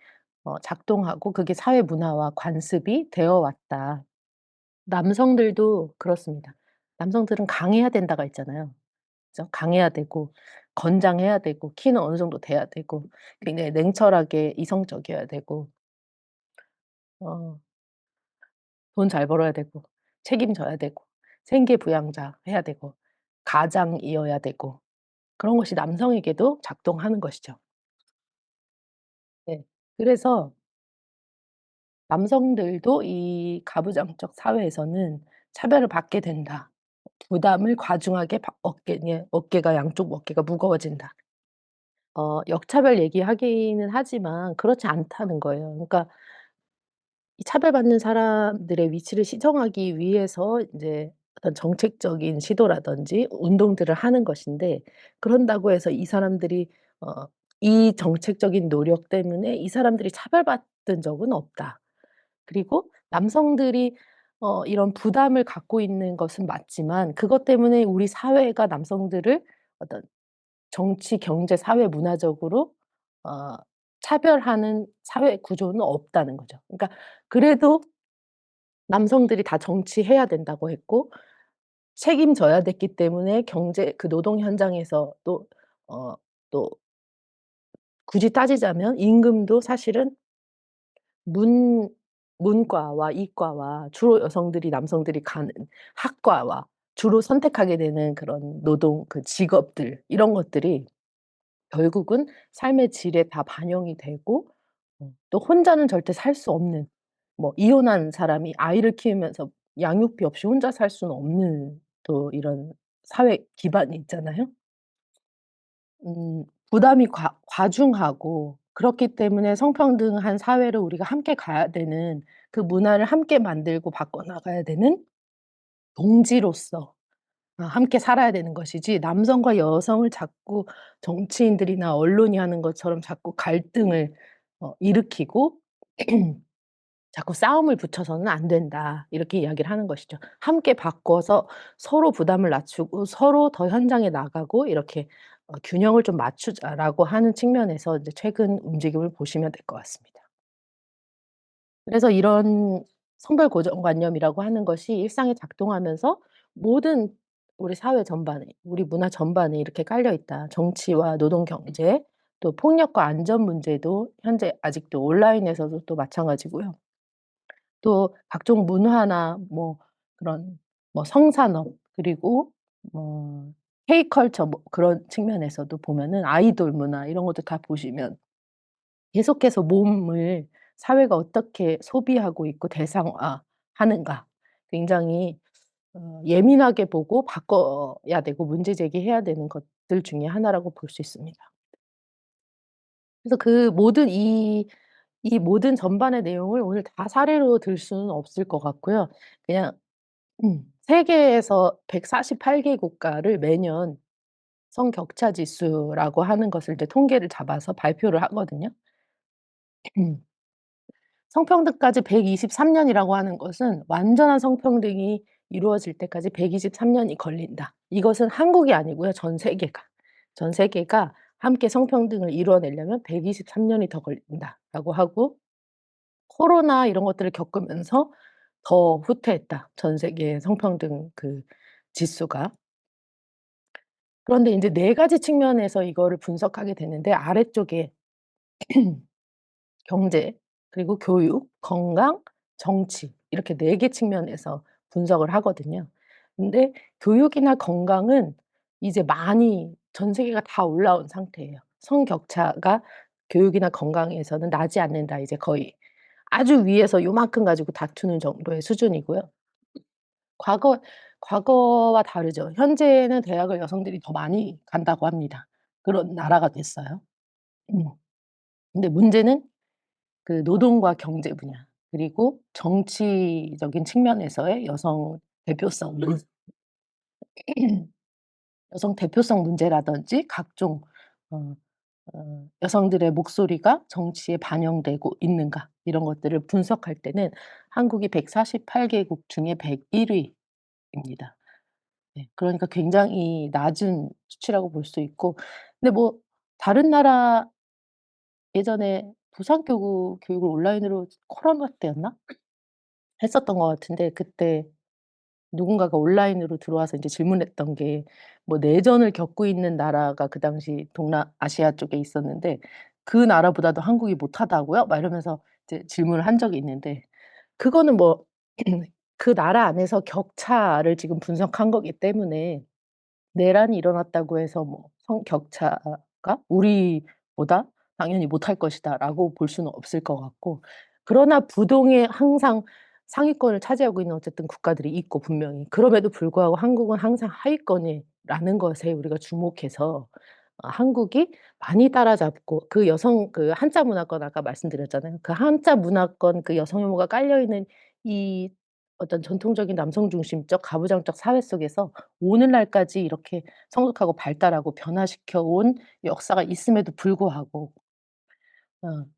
작동하고 그게 사회 문화와 관습이 되어 왔다. 남성들도 그렇습니다. 남성들은 강해야 된다가 있잖아요. 그죠? 강해야 되고 건장해야 되고 키는 어느 정도 돼야 되고 굉장히 냉철하게 이성적이어야 되고 어 돈 잘 벌어야 되고 책임져야 되고 생계부양자 해야 되고 가장이어야 되고 그런 것이 남성에게도 작동하는 것이죠. 네. 그래서 남성들도 이 가부장적 사회에서는 차별을 받게 된다. 부담을 과중하게 어깨가 양쪽 어깨가 무거워진다. 역차별 얘기하기는 하지만 그렇지 않다는 거예요. 그러니까 이 차별받는 사람들의 위치를 시정하기 위해서 인제 어떤 정책적인 시도라든지 운동들을 하는 것인데 그런다고 해서 이 사람들이 어 이 정책적인 노력 때문에 이 사람들이 차별받은 적은 없다. 그리고 남성들이 이런 부담을 갖고 있는 것은 맞지만 그것 때문에 우리 사회가 남성들을 어떤 정치, 경제, 사회, 문화적으로 어 차별하는 사회 구조는 없다는 거죠. 그러니까 그래도 남성들이 다 정치해야 된다고 했고 책임져야 됐기 때문에 경제 그 노동 현장에서 어 또 굳이 따지자면 임금도 사실은 문 문과와 이과와 주로 여성들이 남성들이 가는 학과와 주로 선택하게 되는 그런 노동 그 직업들 이런 것들이 결국은 삶의 질에 다 반영이 되고 또 혼자는 절대 살 수 없는 뭐 이혼한 사람이 아이를 키우면서 양육비 없이 혼자 살 수는 없는 또 이런 사회 기반이 있잖아요. 부담이 과중하고 그렇기 때문에 성평등한 사회를 우리가 함께 가야 되는 그 문화를 함께 만들고 바꿔 나가야 되는 동지로서 함께 살아야 되는 것이지 남성과 여성을 자꾸 정치인들이나 언론이 하는 것처럼 자꾸 갈등을 일으키고 자꾸 싸움을 붙여서는 안 된다. 이렇게 이야기를 하는 것이죠. 함께 바꿔서 서로 부담을 낮추고 서로 더 현장에 나가고 이렇게 균형을 좀 맞추자라고 하는 측면에서 이제 최근 움직임을 보시면 될 것 같습니다. 그래서 이런 성별 고정관념이라고 하는 것이 일상에 작동하면서 모든 우리 사회 전반에 우리 문화 전반에 이렇게 깔려 있다. 정치와 노동 경제 또 폭력과 안전 문제도 현재 아직도 온라인에서도 또 마찬가지고요. 또 각종 문화나 뭐 그런 뭐 성산업 그리고 뭐 K컬처 뭐 그런 측면에서도 보면은 아이돌 문화 이런 것도 다 보시면 계속해서 몸을 사회가 어떻게 소비하고 있고 대상화하는가 굉장히 예민하게 보고 바꿔야 되고 문제 제기해야 되는 것들 중에 하나라고 볼 수 있습니다. 그래서 그 모든 이 모든 전반의 내용을 오늘 다 사례로 들 수는 없을 것 같고요. 그냥 세계에서 148개 국가를 매년 성격차 지수라고 하는 것을 이제 통계를 잡아서 발표를 하거든요. 성평등까지 123 년이라고 하는 것은 완전한 성평등이 이루어질 때까지 123 년이 걸린다. 이것은 한국이 아니고요. 전 세계가. 전 세계가 함께 성평등을 이루어내려면 123 년이 더 걸린다라고 하고 코로나 이런 것들을 겪으면서 더 후퇴했다. 전 세계 성평등 그 지수가. 그런데 인제 4 가지 측면에서 이거를 분석하게 되는데 아래쪽에 경제 그리고 교육, 건강, 정치 이렇게 4개 측면에서 분석을 하거든요. 근데 교육이나 건강은 이제 많이 전 세계가 다 올라온 상태예요. 성격차가 교육이나 건강에서는 나지 않는다 이제 거의. 아주 위에서 요만큼 가지고 다투는 정도의 수준이고요. 과거 과거와 다르죠. 현재는 대학을 여성들이 더 많이 간다고 합니다. 그런 나라가 됐어요. 음. 근데 문제는 그 노동과 경제 분야 그리고 정치적인 측면에서의 여성 대표성 여성 대표성 문제라든지 각종 어 여성들의 목소리가 정치에 반영되고 있는가 이런 것들을 분석할 때는 한국이 148 개국 중에 101 위입니다. 네. 그러니까 굉장히 낮은 수치라고 볼 수 있고 근데 뭐 다른 나라 예전에 교육을 온라인으로 코로나 때였나? 했었던 것 같은데 그때 누군가가 온라인으로 들어와서 인제 질문했던 게 뭐 내전을 겪고 있는 나라가 그 당시 동남아시아 쪽에 있었는데 "그 나라보다도 한국이 못하다고요?" 막 이러면서 이제 질문을 한 적이 있는데 그거는 뭐 그 나라 안에서 격차를 지금 분석한 거기 때문에 내란이 일어났다고 해서 뭐 성격차가 '우리보다 당연히 못할 것이다.'라고 볼 수는 없을 것 같고 그러나 부동의 항상 상위권을 차지하고 있는 어쨌든 국가들이 있고 분명히. 그럼에도 불구하고 한국은 항상 하위권이라는 것에 우리가 주목해서 한국이 많이 따라잡고 그 여성 그 한자 문화권 아까 말씀드렸잖아요. 그 한자 문화권 그 여성 혐오가 깔려 있는 이 어떤 전통적인 남성 중심적 가부장적 사회 속에서 오늘날까지 이렇게 성숙하고 발달하고 변화시켜 온 역사가 있음에도 불구하고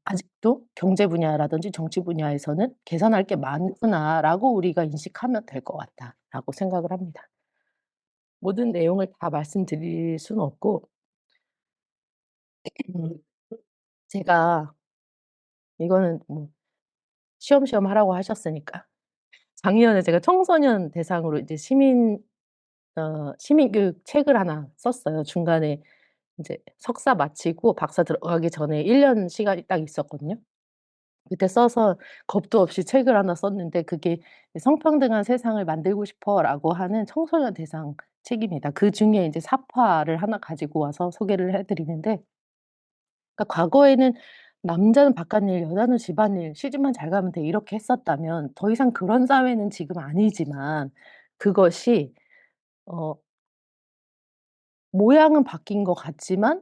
아직도 '경제 분야라든지 정치 분야에서는 개선할 게 많구나.'라고 우리가 인식하면 될 것 같다라고 생각을 합니다. 모든 내용을 다 말씀드릴 수는 없고 음 제가 이거는 뭐 쉬엄쉬엄 하라고 하셨으니까 작년에 제가 청소년 대상으로 이제 시민교육 책을 하나 썼어요. 중간에 인제 석사 마치고 박사 들어가기 전에 1년 시간이 딱 있었거든요. 그때 써서 겁도 없이 책을 하나 썼는데 그게 "성평등한 세상을 만들고 싶어."라고 하는 청소년 대상 책입니다. 그중에 인제 사파를 하나 가지고 와서 소개를 해 드리는데 그러니까 과거에는 '남자는 바깥일, 여자는 집안일, 시집만 잘 가면 돼.' 이렇게 했었다면 더 이상 그런 사회는 지금 아니지만 그것이 어 모양은 바뀐 것 같지만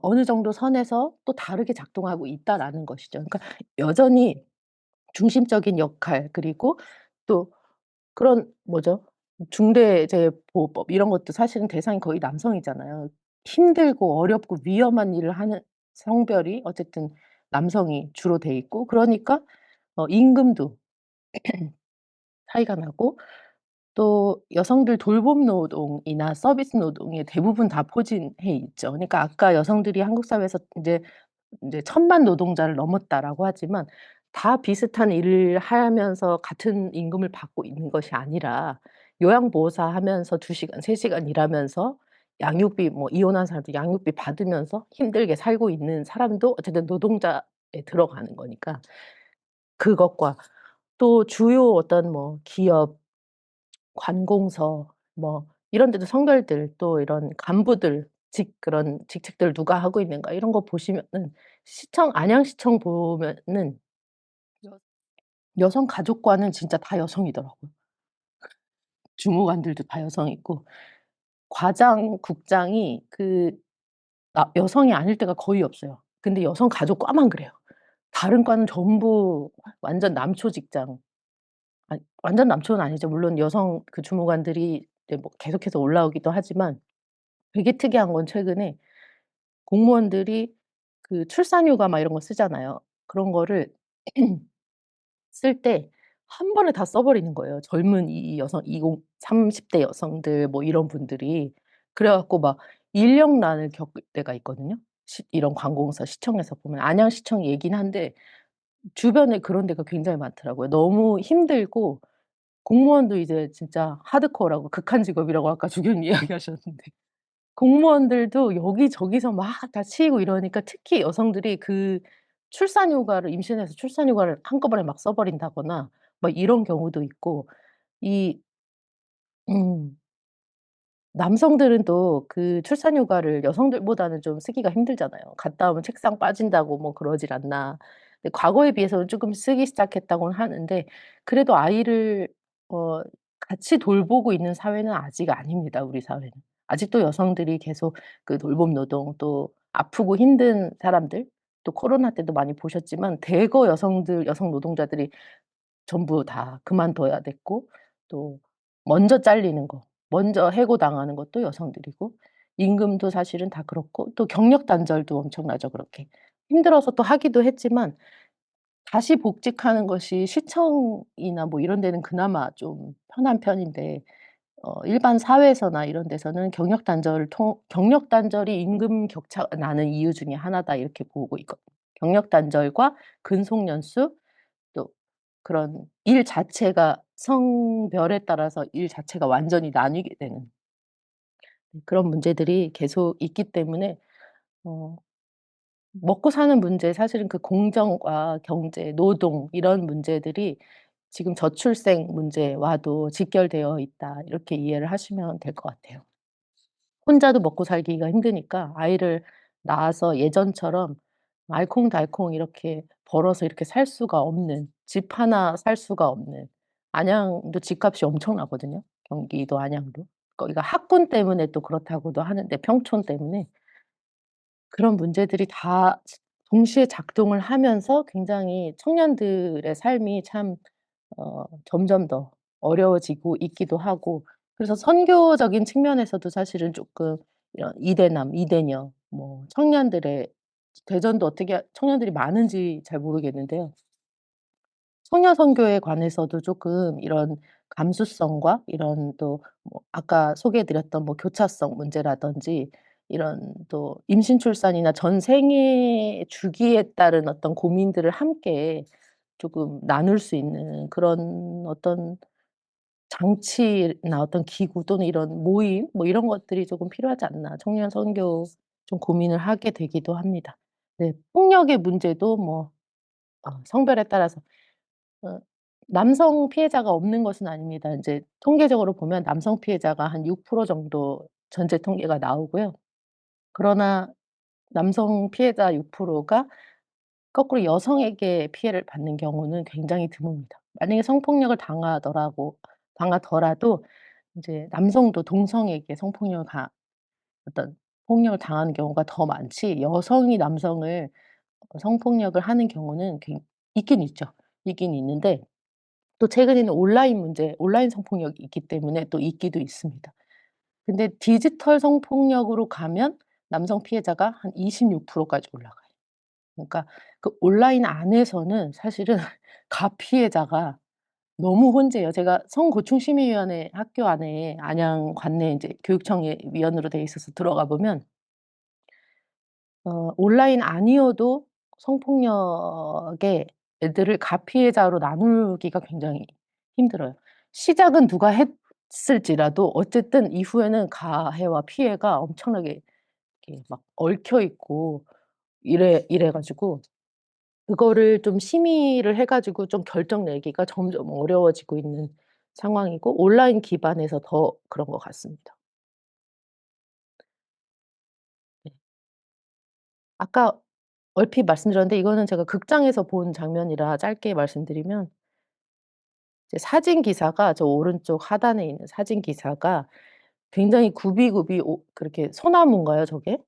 어느 정도 선에서 또 다르게 작동하고 있다라는 것이죠. 그러니까 여전히 중심적인 역할 그리고 또 그런 뭐죠? 중대재해보호법 이런 것도 사실은 대상이 거의 남성이잖아요. 힘들고 어렵고 위험한 일을 하는 성별이 어쨌든 남성이 주로 돼 있고 그러니까 임금도 차이가 나고 또 여성들 돌봄 노동이나 서비스 노동에 대부분 다 포진해 있죠. 그러니까 아까 여성들이 한국 사회에서 인제 1,000,000 노동자를 넘었다라고 하지만 다 비슷한 일을 하면서 같은 임금을 받고 있는 것이 아니라 요양보호사 하면서 2 시간 3 시간 일하면서 양육비 뭐 이혼한 사람도 양육비 받으면서 힘들게 살고 있는 사람도 어쨌든 노동자에 들어가는 거니까 그것과 또 주요 어떤 뭐 기업 관공서 뭐 이런 데도 성별들 또 이런 간부들 그런 직책들 누가 하고 있는가 이런 거 보시면은 안양시청 보면은 여 여성 가족과는 진짜 다 여성이더라고요. 주무관들도 다 여성이고 과장, 국장이 여성이 아닐 때가 거의 없어요. 근데 여성 가족과만 그래요. 다른 과는 전부 완전 남초 직장 아니 완전 남초는 아니죠. 물론 여성 그 주무관들이 이제 뭐 계속해서 올라오기도 하지만 되게 특이한 건 최근에 공무원들이 그 출산휴가 막 이런 거 쓰잖아요. 그런 거를 쓸 때 한 번에 다 써 버리는 거예요. 젊은 이 여성 30대 여성들 뭐 이런 분들이. 그래 갖고 막 인력난을 겪을 때가 있거든요. 이런 관공서 시청에서 보면 안양시청 얘기는 한데 주변에 그런 데가 굉장히 많더라고요. 너무 힘들고 공무원도 이제 진짜 하드코어라고 극한 직업이라고 아까 주교님 이야기하셨는데 공무원들도 여기저기서 막 다 치이고 이러니까 특히 여성들이 그 임신해서 출산휴가를 한꺼번에 막 써 버린다거나 막 이런 경우도 있고 이 음. 남성들은 또 그 출산 휴가를 여성들보다는 좀 쓰기가 힘들잖아요. 갔다 오면 책상 빠진다고 뭐 그러질 않나. 근데 과거에 비해서는 쪼끔 쓰기 시작했다고는 하는데 그래도 아이를 어 같이 돌보고 있는 사회는 아직 아닙니다, 우리 사회는. 아직도 여성들이 계속 그 돌봄 노동 또 아프고 힘든 사람들 또 코로나 때도 많이 보셨지만 대거 여성 노동자들이 전부 다 그만둬야 됐고 또 먼저 잘리는 거 먼저 해고당하는 것도 여성들이고 임금도 사실은 다 그렇고 또 경력 단절도 엄청나죠 그렇게. 힘들어서 또 하기도 했지만 다시 복직하는 것이 시청이나 뭐 이런 데는 그나마 좀 편한 편인데 일반 사회에서나 이런 데서는 경력 단절이 임금 격차가 나는 이유 중에 하나다 이렇게 보고 있거든요. 경력 단절과 근속 연수 또 그런 일 자체가 성별에 따라서 일 자체가 완전히 나뉘게 되는 그런 문제들이 계속 있기 때문에 어 먹고 사는 문제 사실은 그 공정과 경제, 노동 이런 문제들이 지금 저출생 문제와도 직결되어 있다. 이렇게 이해를 하시면 될 것 같아요. 혼자도 먹고 살기가 힘드니까 아이를 낳아서 예전처럼 알콩달콩 이렇게 벌어서 이렇게 살 수가 없는 집 하나 살 수가 없는 안양도 집값이 엄청나거든요, 경기도 안양도. 거기가 학군 때문에 또 그렇다고도 하는데 평촌 때문에 그런 문제들이 다 동시에 작동을 하면서 굉장히 청년들의 삶이 참 점점 더 어려워지고 있기도 하고 그래서 선교적인 측면에서도 사실은 쪼끔 이런 이대남, 이대녀 뭐 청년들의 대전도 어떻게 청년들이 많은지 잘 모르겠는데요. 청년 선교에 관해서도 쪼끔 이런 감수성과 이런 또 뭐 아까 소개해 드렸던 뭐 교차성 문제라든지 이런 또 임신 출산이나 전 생애 주기에 따른 어떤 고민들을 함께 조금 나눌 수 있는 그런 어떤 장치나 어떤 기구 또는 이런 모임 뭐 이런 것들이 조금 필요하지 않나 청년 선교 좀 고민을 하게 되기도 합니다. 네. 폭력의 문제도 뭐 성별에 따라서 어 남성 피해자가 없는 것은 아닙니다. 인제 통계적으로 보면 남성 피해자가 한 6% 정도 전체 통계가 나오고요. 그러나 남성 피해자 6%가 거꾸로 여성에게 피해를 받는 경우는 굉장히 드뭅니다. 만약에 성폭력을 당하더라도 인제 남성도 동성에게 성폭력을 어떤 폭력을 당하는 경우가 더 많지 여성이 남성을 성폭력을 하는 경우는 있긴 있죠. 있긴 있는데 또 최근에는 온라인 성폭력이 있기 때문에 또 있기도 있습니다. 근데 디지털 성폭력으로 가면 남성 피해자가 한 26% 까지 올라가요. 그러니까 그 온라인 안에서는 사실은 가피해자가 너무 혼재해요. 제가 성고충심의위원회 학교 안에 안양 관내 인제 교육청의 위원으로 돼 있어서 들어가 보면 온라인 아니어도 성폭력의 애들을 가피해자로 나누기가 굉장히 힘들어요. 시작은 누가 했을지라도 어쨌든 이후에는 가해와 피해가 엄청나게 이렇게 막 얽혀 있고 이래 가지고 그거를 좀 심의를 해 가지고 좀 결정 내기가 점점 어려워지고 있는 상황이고 온라인 기반에서 더 그런 것 같습니다. 네. 아까 얼핏 말씀드렸는데 이거는 제가 극장에서 본 장면이라 짧게 말씀드리면 이제 사진 기사가 저 오른쪽 하단에 있는 사진 기사가 굉장히 굽이굽이 그렇게 소나무인가요 저게?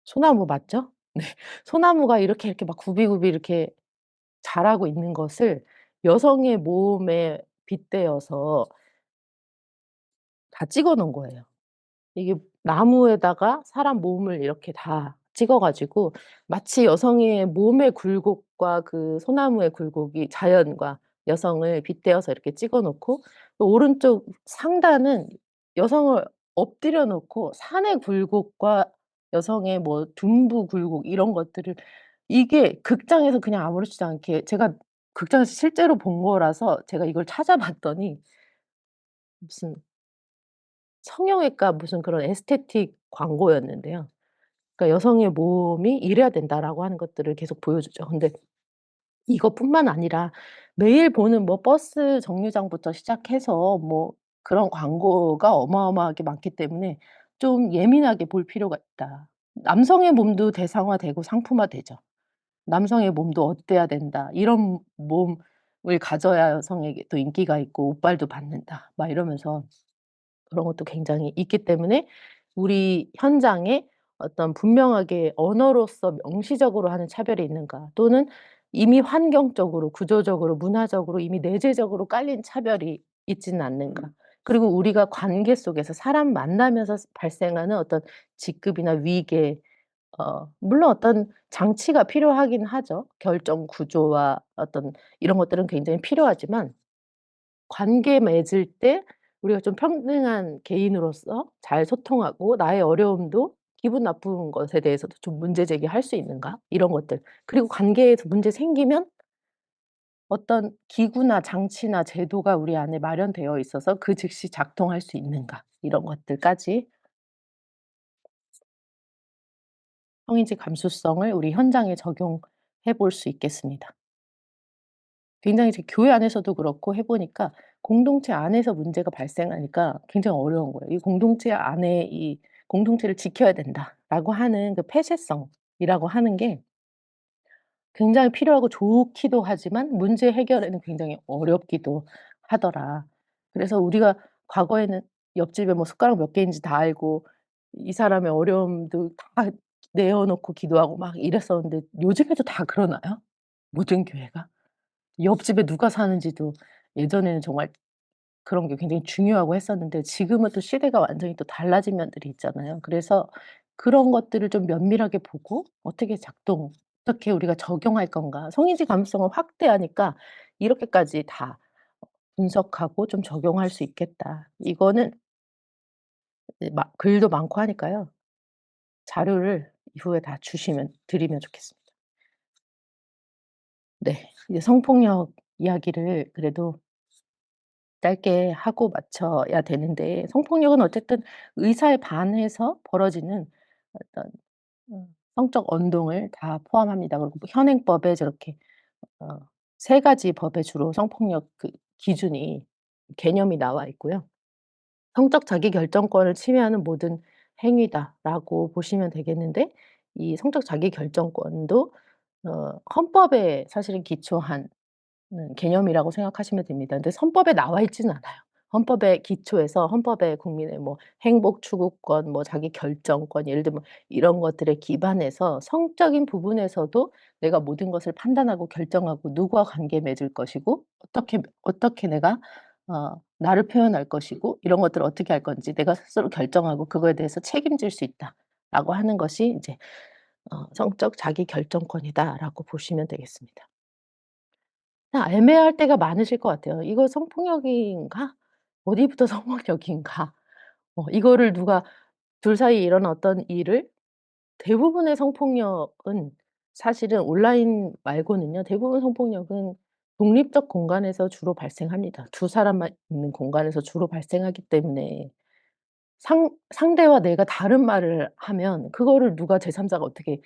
소나무 맞죠? 네. 소나무가 이렇게 막 굽이굽이 이렇게 자라고 있는 것을 여성의 몸에 빗대어서 다 찍어 놓은 거예요. 이게 나무에다가 사람 몸을 이렇게 다 찍어 가지고 마치 여성의 몸의 굴곡과 그 소나무의 굴곡이 자연과 여성을 빗대어서 이렇게 찍어 놓고 또 오른쪽 상단은 여성을 엎드려 놓고 산의 굴곡과 여성의 뭐 둔부 굴곡 이런 것들을 이게 극장에서 그냥 아무렇지도 않게 제가 극장에서 실제로 본 거라서 제가 이걸 찾아봤더니 무슨 성형외과 무슨 그런 에스테틱 광고였는데요. 그러니까 "여성의 몸이 이래야 된다."라고 하는 것들을 계속 보여주죠. 근데 이것뿐만 아니라 매일 보는 뭐 버스 정류장부터 시작해서 뭐 그런 광고가 어마어마하게 많기 때문에 좀 예민하게 볼 필요가 있다. 남성의 몸도 대상화되고 상품화되죠. '남성의 몸도 어때야 된다. 이런 몸을 가져야 여성에게 또 인기가 있고 옷발도 받는다.' 막 이러면서 그런 것도 굉장히 있기 때문에 우리 현장에 어떤 분명하게 언어로서 명시적으로 하는 차별이 있는가, 또는 이미 환경적으로 구조적으로 문화적으로 이미 내재적으로 깔린 차별이 있지는 않는가. 그리고 우리가 관계 속에서 사람 만나면서 발생하는 어떤 직급이나 위계, 물론 어떤 장치가 필요하긴 하죠. 결정 구조와 어떤 이런 것들은 굉장히 필요하지만 관계 맺을 때 우리가 좀 평등한 개인으로서 잘 소통하고 나의 어려움도 기분 나쁜 것에 대해서도 좀 문제 제기할 수 있는가? 이런 것들. 그리고 관계에서 문제 생기면 어떤 기구나 장치나 제도가 우리 안에 마련되어 있어서 그 즉시 작동할 수 있는가? 이런 것들까지 성인지 감수성을 우리 현장에 적용해 볼 수 있겠습니다. 굉장히 제 교회 안에서도 그렇고 해 보니까 공동체 안에서 문제가 발생하니까 굉장히 어려운 거예요. 이 공동체 안에 이 '공동체를 지켜야 된다.'라고 하는 그 폐쇄성이라고 하는 게 굉장히 필요하고 좋기도 하지만 문제 해결에는 굉장히 어렵기도 하더라. 그래서 우리가 과거에는 옆집에 뭐 숟가락 몇 개인지 다 알고 이 사람의 어려움도 다 내어 놓고 기도하고 막 이랬었는데 요즘에도 다 그러나요? 모든 교회가? 옆집에 누가 사는지도 예전에는 정말 그런 게 굉장히 중요하고 했었는데 지금은 또 시대가 완전히 또 달라진 면들이 있잖아요. 그래서 그런 것들을 좀 면밀하게 보고 어떻게 어떻게 우리가 적용할 건가. 성인지 감수성을 확대하니까 이렇게까지 다 분석하고 좀 적용할 수 있겠다. 이거는 이제 막 글도 많고 하니까요. 자료를 이후에 다 주시면 드리면 좋겠습니다. 네. 이제 성폭력 이야기를 그래도 짧게 하고 마쳐야 되는데, 성폭력은 어쨌든 의사에 반해서 벌어지는 어떤 성적 언동을 다 포함합니다. 그리고 뭐 현행법에 저렇게 어 3 가지 법에 주로 성폭력 그 기준이 개념이 나와 있고요. "성적 자기결정권을 침해하는 모든 행위다."라고 보시면 되겠는데, 이 성적 자기결정권도 헌법에 사실은 기초한 개념이라고 생각하시면 됩니다. 근데 헌법에 나와 있지는 않아요. 헌법의 기초에서 헌법에 국민의 뭐 행복 추구권, 뭐 자기 결정권, 예를 들면 이런 것들에 기반해서 성적인 부분에서도 내가 모든 것을 판단하고 결정하고 누구와 관계 맺을 것이고 어떻게 내가 나를 표현할 것이고 이런 것들을 어떻게 할 건지 내가 스스로 결정하고 그거에 대해서 책임질 수 있다라고 하는 것이 이제 '성적 자기 결정권이다.'라고 보시면 되겠습니다. 그냥 애매할 때가 많으실 것 같아요. '이거 성폭력인가? 어디부터 성폭력인가?' 이거를 누가 둘 사이에 일어난 어떤 일을, 대부분의 성폭력은 사실은 온라인 말고는요, 대부분 성폭력은 독립적 공간에서 주로 발생합니다. 두 사람만 있는 공간에서 주로 발생하기 때문에 상대와 내가 다른 말을 하면 그거를 누가 제3 자가 어떻게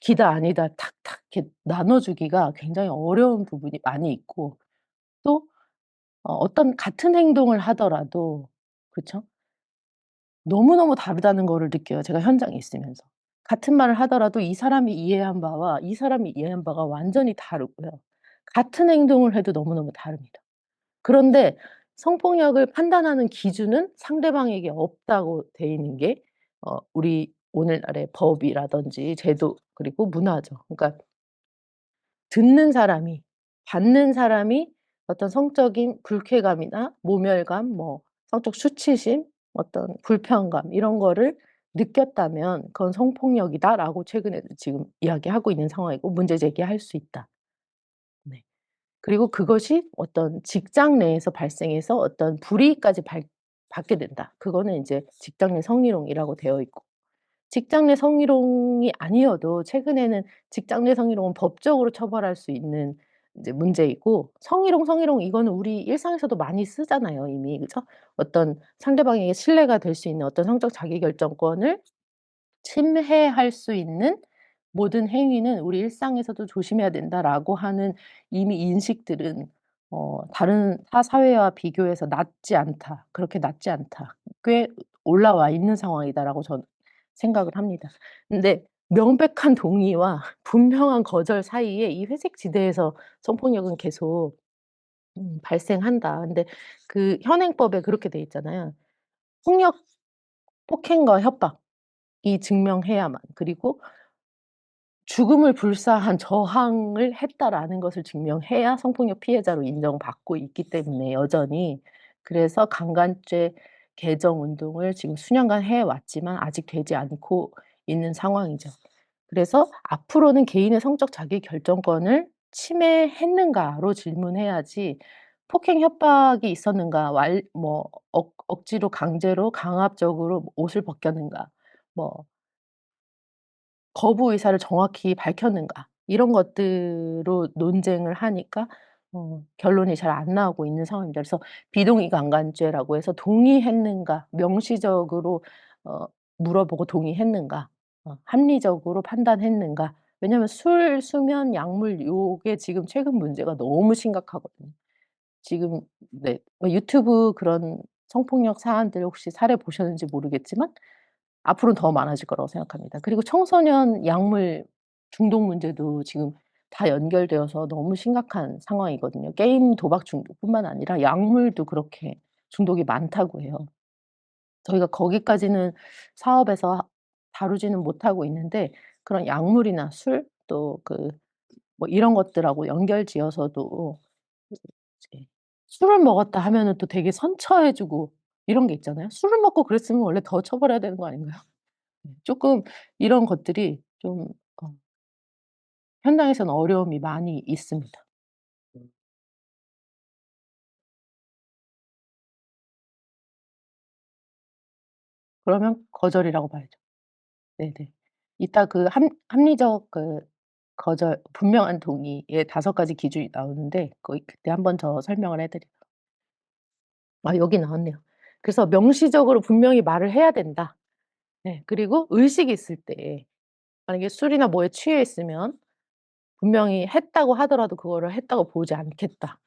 기다 아니다 탁탁 이렇게 나눠 주기가 굉장히 어려운 부분이 많이 있고, 또 어떤 같은 행동을 하더라도, 그쵸? 너무너무 다르다는 거를 느껴요, 제가 현장에 있으면서. 같은 말을 하더라도 이 사람이 이해한 바와 이 사람이 이해한 바가 완전히 다르고요. 같은 행동을 해도 너무너무 다릅니다. 그런데 성폭력을 판단하는 기준은 상대방에게 없다고 돼 있는 게 우리 오늘날의 법이라든지 제도 그리고 문화죠. 그러니까 듣는 사람이, 받는 사람이 어떤 성적인 불쾌감이나 모멸감, 뭐 성적 수치심, 어떤 불편감 이런 거를 느꼈다면 그건 "성폭력이다."라고 최근에는 지금 이야기하고 있는 상황이고 문제 제기할 수 있다. 네. 그리고 그것이 어떤 직장 내에서 발생해서 어떤 불이익까지 받게 된다. 그거는 인제 직장 내 성희롱이라고 되어 있고, 직장 내 성희롱이 아니어도 최근에는 직장 내 성희롱은 법적으로 처벌할 수 있는 이제 문제이고, 성희롱 이거는 우리 일상에서도 많이 쓰잖아요 이미. 그죠? 어떤 상대방에게 신뢰가 될 수 있는 어떤 성적 자기결정권을 침해할 수 있는 모든 행위는 우리 일상에서도 조심해야 된다라고 하는 이미 인식들은 다른 타 사회와 비교해서 낮지 않다. 그렇게 낮지 않다. 꽤 올라와 있는 상황이다라고 저는 생각을 합니다. 근데 명백한 동의와 분명한 거절 사이에 이 회색 지대에서 성폭력은 계속 발생한다. 근데 그 현행법에 그렇게 돼 있잖아요. 폭력 폭행과 협박이 증명해야만, 그리고 죽음을 불사한 저항을 했다라는 것을 증명해야 성폭력 피해자로 인정받고 있기 때문에 여전히, 그래서 강간죄 개정 운동을 지금 수년간 해 왔지만 아직 되지 않고 있는 상황이죠. 그래서 앞으로는 개인의 성적 자기 결정권을 침해했는가로 질문해야지, 폭행 협박이 있었는가, 억지로 강제로 강압적으로 옷을 벗겼는가, 뭐 거부 의사를 정확히 밝혔는가, 이런 것들로 논쟁을 하니까 결론이 잘 안 나오고 있는 상황입니다. 그래서 비동의 강간죄라고 해서 동의했는가, 명시적으로 어 물어보고 동의했는가, 합리적으로 판단했는가. 왜냐하면 술, 수면, 약물, 요게 지금 최근 문제가 너무 심각하거든요. 지금, 네, 유튜브 그런 성폭력 사안들 혹시 사례 보셨는지 모르겠지만 앞으로는 더 많아질 거라고 생각합니다. 그리고 청소년 약물 중독 문제도 지금 다 연결되어서 너무 심각한 상황이거든요. 게임 도박 중독뿐만 아니라 약물도 그렇게 중독이 많다고 해요. 저희가 거기까지는 사업에서 다루지는 못하고 있는데, 그런 약물이나 술, 또 뭐 이런 것들하고 연결지어서도 이제 술을 먹었다 하면은 또 되게 선처해 주고 이런 게 있잖아요. 술을 먹고 그랬으면 원래 더 처벌해야 되는 거 아닌가요? 쪼끔 이런 것들이 좀 어 현장에서는 어려움이 많이 있습니다. 그러면 거절이라고 봐야죠. 네네. 이따 그 합리적 거절, 분명한 동의의 5 가지 기준이 나오는데 거기 그때 한 번 더 설명을 해 드려요. 아, 여기 나왔네요. 그래서 명시적으로 분명히 말을 해야 된다. 네. 그리고 의식이 있을 때, 만약에 술이나 뭐에 취해 있으면 분명히 했다고 하더라도 그거를 했다고 보지 않겠다.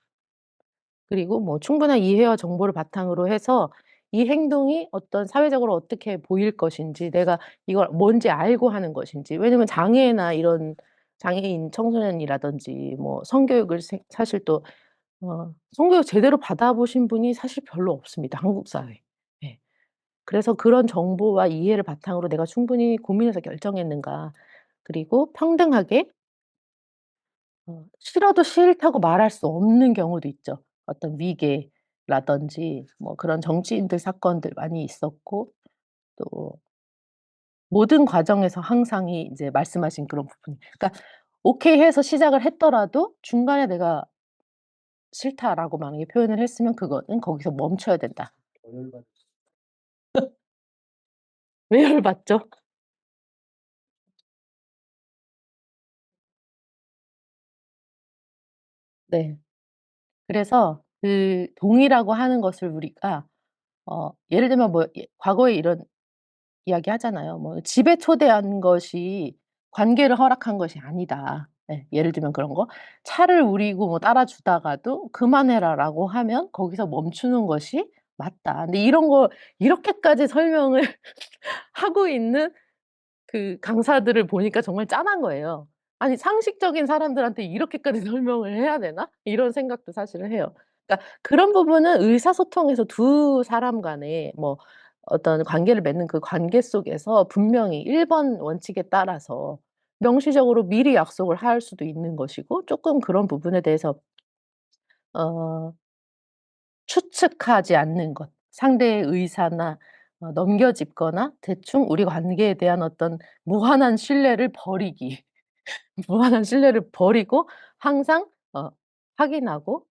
그리고 뭐 충분한 이해와 정보를 바탕으로 해서 이 행동이 어떤 사회적으로 어떻게 보일 것인지, 내가 이걸 뭔지 알고 하는 것인지. 왜냐면 장애나 이런 장애인 청소년이라든지 뭐 성교육을 사실 또 성교육 제대로 받아 보신 분이 사실 별로 없습니다, 한국 사회에. 예. 그래서 그런 정보와 이해를 바탕으로 내가 충분히 고민해서 결정했는가, 그리고 평등하게 싫어도 싫다고 말할 수 없는 경우도 있죠. 어떤 위계라든지 뭐 그런 정치인들 사건들 많이 있었고, 또 모든 과정에서 항상 이제 말씀하신 그런 부분이, 그러니까 오케이 해서 시작을 했더라도 중간에 내가 "싫다."라고 만약에 표현을 했으면 그거는 거기서 멈춰야 된다. 왜 열받죠? 네. 그래서 그 동의라고 하는 것을 우리가 예를 들면 뭐 과거에 이런 이야기 하잖아요. 뭐 "집에 초대한 것이 관계를 허락한 것이 아니다." 예. 예를 들면 그런 거. 차를 우리고 뭐 따라 주다가도 "그만해라."라고 하면 거기서 멈추는 것이 맞다. 근데 이런 거 이렇게까지 설명을 하고 있는 그 강사들을 보니까 정말 짠한 거예요. '아니 상식적인 사람들한테 이렇게까지 설명을 해야 되나?' 이런 생각도 사실은 해요. 그러니까 그런 부분은 의사소통에서 두 사람 간에 뭐 어떤 관계를 맺는 그 관계 속에서 분명히 1번 원칙에 따라서 명시적으로 미리 약속을 할 수도 있는 것이고, 쪼끔 그런 부분에 대해서 어 추측하지 않는 것, 상대의 의사나 넘겨짚거나 대충 우리 관계에 대한 어떤 무한한 신뢰를 버리기. 무한한 신뢰를 버리고 항상 확인하고,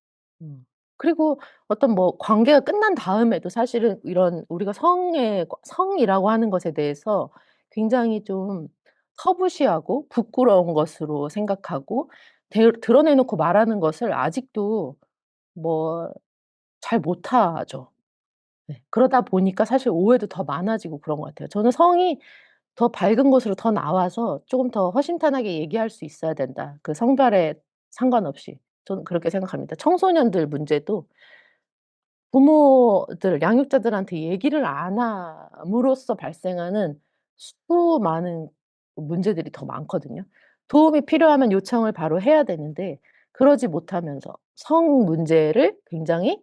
그리고 어떤 뭐 관계가 끝난 다음에도 사실은 이런 우리가 성이라고 하는 것에 대해서 굉장히 좀 터부시하고 부끄러운 것으로 생각하고 드러내 놓고 말하는 것을 아직도 뭐 잘 못하죠. 네. 그러다 보니까 사실 오해도 더 많아지고 그런 것 같아요. 저는 성이 더 밝은 곳으로 더 나와서 쪼금 더 허심탄회하게 얘기할 수 있어야 된다, 그 성별에 상관없이. 저는 그렇게 생각합니다. 청소년들 문제도 부모들 양육자들한테 얘기를 안 함으로써 발생하는 수많은 문제들이 더 많거든요. 도움이 필요하면 요청을 바로 해야 되는데 그러지 못하면서 성 문제를 굉장히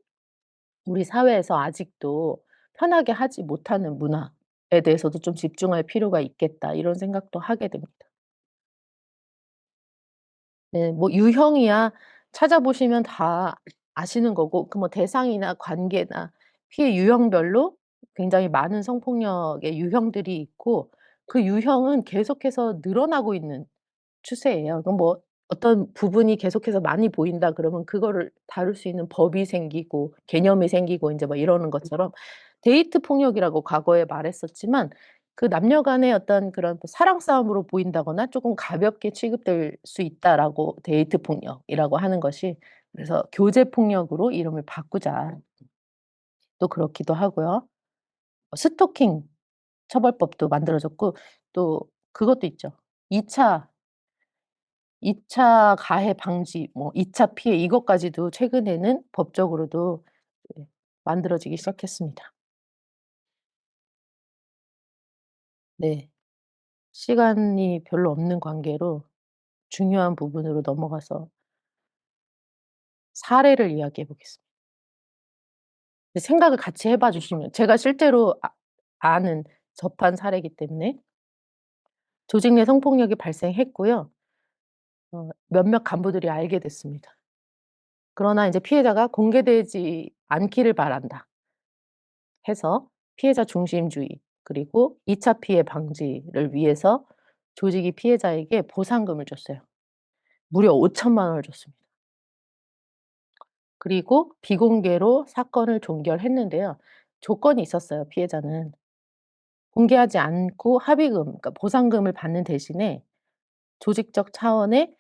우리 사회에서 아직도 편하게 하지 못하는 문화에 대해서도 좀 집중할 필요가 있겠다 이런 생각도 하게 됩니다. 네. 뭐 유형이야 찾아보시면 다 아시는 거고 그 뭐 대상이나 관계나 피해 유형별로 굉장히 많은 성폭력의 유형들이 있고 그 유형은 계속해서 늘어나고 있는 추세예요. 그럼 뭐 어떤 부분이 계속해서 많이 보인다 그러면 그거를 다룰 수 있는 법이 생기고 개념이 생기고 인제 뭐 이러는 것처럼 데이트 폭력이라고 과거에 말했었지만 그 남녀 간의 어떤 그런 뭐 사랑 싸움으로 보인다거나 쪼금 가볍게 취급될 수 있다라고 데이트 폭력이라고 하는 것이 그래서 교제 폭력으로 이름을 바꾸자 또 그렇기도 하고요. 스토킹 처벌법도 만들어졌고 또 그것도 있죠. 2차 2차 가해 방지 뭐 2차 피해 이것까지도 최근에는 법적으로도 네 만들어지기 시작했습니다. 네. 시간이 별로 없는 관계로 중요한 부분으로 넘어가서 사례를 이야기해 보겠습니다. 근데 생각을 같이 해봐 주시면 제가 실제로 아는 접한 사례이기 때문에 조직 내 성폭력이 발생했고요. 몇몇 간부들이 알게 됐습니다. 그러나 인제 피해자가 "공개되지 않기를 바란다." 해서 피해자 중심주의 그리고 2차 피해 방지를 위해서 조직이 피해자에게 보상금을 줬어요. 무려 5천만 원을 줬습니다. 그리고 비공개로 사건을 종결했는데요. 조건이 있었어요, 피해자는. 공개하지 않고 합의금 그러니까 보상금을 받는 대신에 "조직적 차원의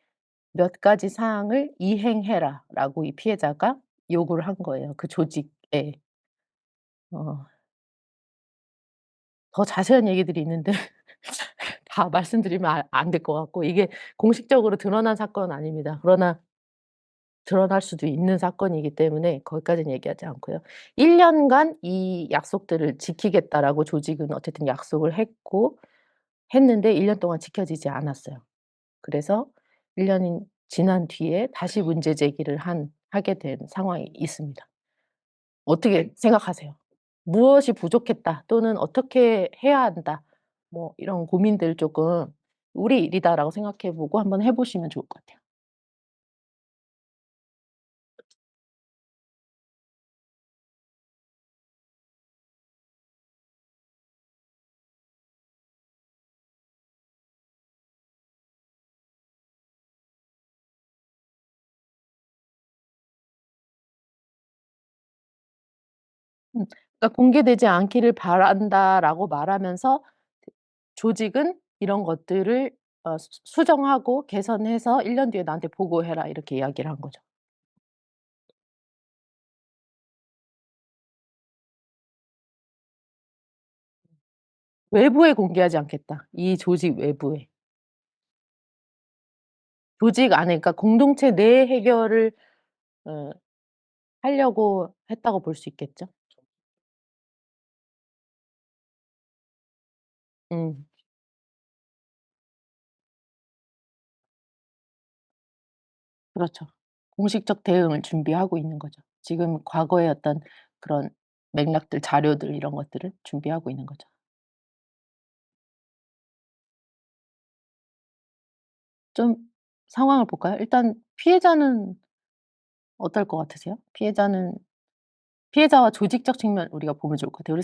몇 가지 사항을 이행해라."라고 이 피해자가 요구를 한 거예요, 그 조직에. 어 더 자세한 얘기들이 있는데 다 말씀드리면 안 될 것 같고 이게 공식적으로 드러난 사건은 아닙니다. 그러나 드러날 수도 있는 사건이기 때문에 거기까지는 얘기하지 않고요. 1 년간 이 약속들을 지키겠다라고 조직은 어쨌든 약속을 했고 했는데 1년 동안 지켜지지 않았어요. 그래서 1 년이 지난 뒤에 다시 문제 제기를 하게 된 상황이 있습니다. 어떻게 생각하세요? 무엇이 부족했다 또는 어떻게 해야 한다. 뭐 이런 고민들 쪼끔 '우리 일이다.'라고 생각해 보고 한번 해 보시면 좋을 것 같아요. 그러니까 "공개되지 않기를 바란다."라고 말하면서 조직은 이런 것들을 수정하고 개선해서 "1년 뒤에 나한테 보고해라." 이렇게 이야기를 한 거죠. "외부에 공개하지 않겠다." 이 조직 외부에. 조직 안에 그러니까 공동체 내 해결을 어 하려고 했다고 볼 수 있겠죠. 음. 그렇죠. 공식적 대응을 준비하고 있는 거죠. 지금 과거의 어떤 그런 맥락들, 자료들 이런 것들을 준비하고 있는 거죠. 좀 상황을 볼까요? 일단 피해자는 어떨 것 같으세요? 피해자와 조직적 측면 우리가 보면 좋을 것 같아요. 우리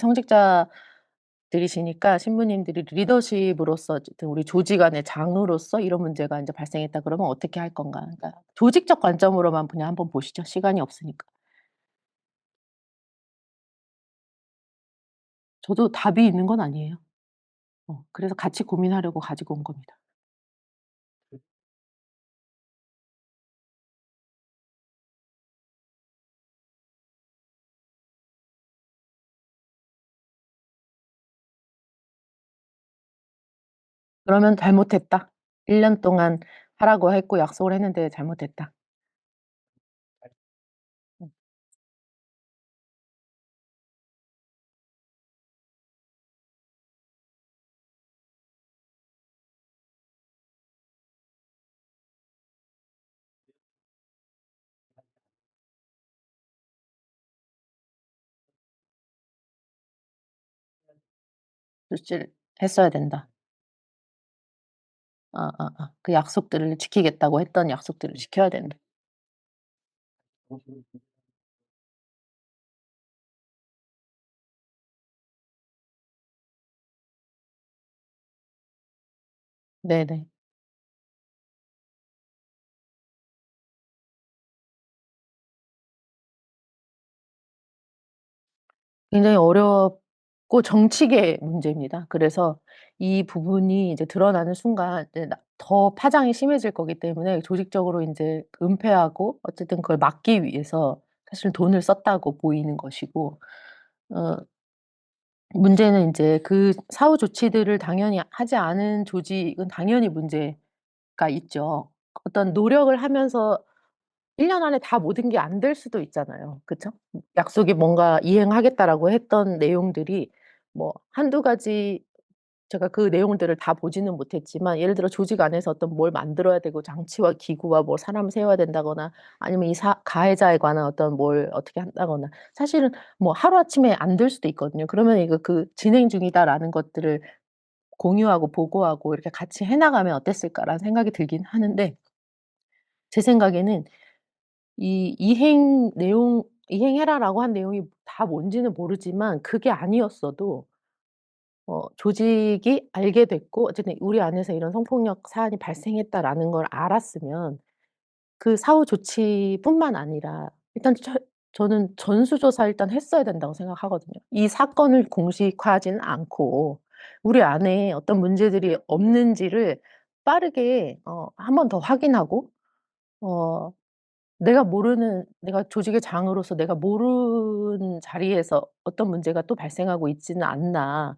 성직자들이시니까 신부님들이 리더십으로서 어쨌든 우리 조직 안의 장으로서 이런 문제가 인제 발생했다 그러면 어떻게 할 건가. 그러니까 조직적 관점으로만 그냥 한번 보시죠, 시간이 없으니까. 저도 답이 있는 건 아니에요. 그래서 같이 고민하려고 가지고 온 겁니다. 그러면 잘못했다. 1년 동안 하라고 했고 약속을 했는데 잘못했다. 조치를 했어야 된다. 그 약속들을 지키겠다고 했던 약속들을 지켜야 된다. 네네. 굉장히 어렵고 정치계 문제입니다. 그래서 이 부분이 이제 드러나는 순간 이제 더 파장이 심해질 거기 때문에 조직적으로 인제 은폐하고 어쨌든 그걸 막기 위해서 사실 돈을 썼다고 보이는 것이고, 어 문제는 인제 그 사후 조치들을 당연히 하지 않은 조직은 당연히 문제가 있죠. 어떤 노력을 하면서 1년 안에 다 모든 게 안 될 수도 있잖아요. 그쵸? 약속이 뭔가 이행하겠다라고 했던 내용들이 뭐 한두 가지, 제가 그 내용들을 다 보지는 못했지만 예를 들어 조직 안에서 어떤 뭘 만들어야 되고 장치와 기구와 뭐 사람을 세워야 된다거나 아니면 이 가해자에 관한 어떤 뭘 어떻게 한다거나 사실은 뭐 하루아침에 안 될 수도 있거든요. 그러면 이거 그 '진행 중이다.'라는 것들을 공유하고 보고하고 이렇게 같이 해 나가면 어땠을까라는 생각이 들긴 하는데, 제 생각에는 이 "이행해라."라고 한 내용이 다 뭔지는 모르지만 그게 아니었어도 조직이 알게 됐고 어쨌든 우리 안에서 이런 성폭력 사안이 발생했다라는 걸 알았으면 그 사후 조치뿐만 아니라 일단 저는 전수조사 일단 했어야 된다고 생각하거든요. 이 사건을 공식화하지는 않고 우리 안에 어떤 문제들이 없는지를 빠르게 한 번 더 확인하고, 어 내가 조직의 장으로서 내가 모르는 자리에서 어떤 문제가 또 발생하고 있지는 않나.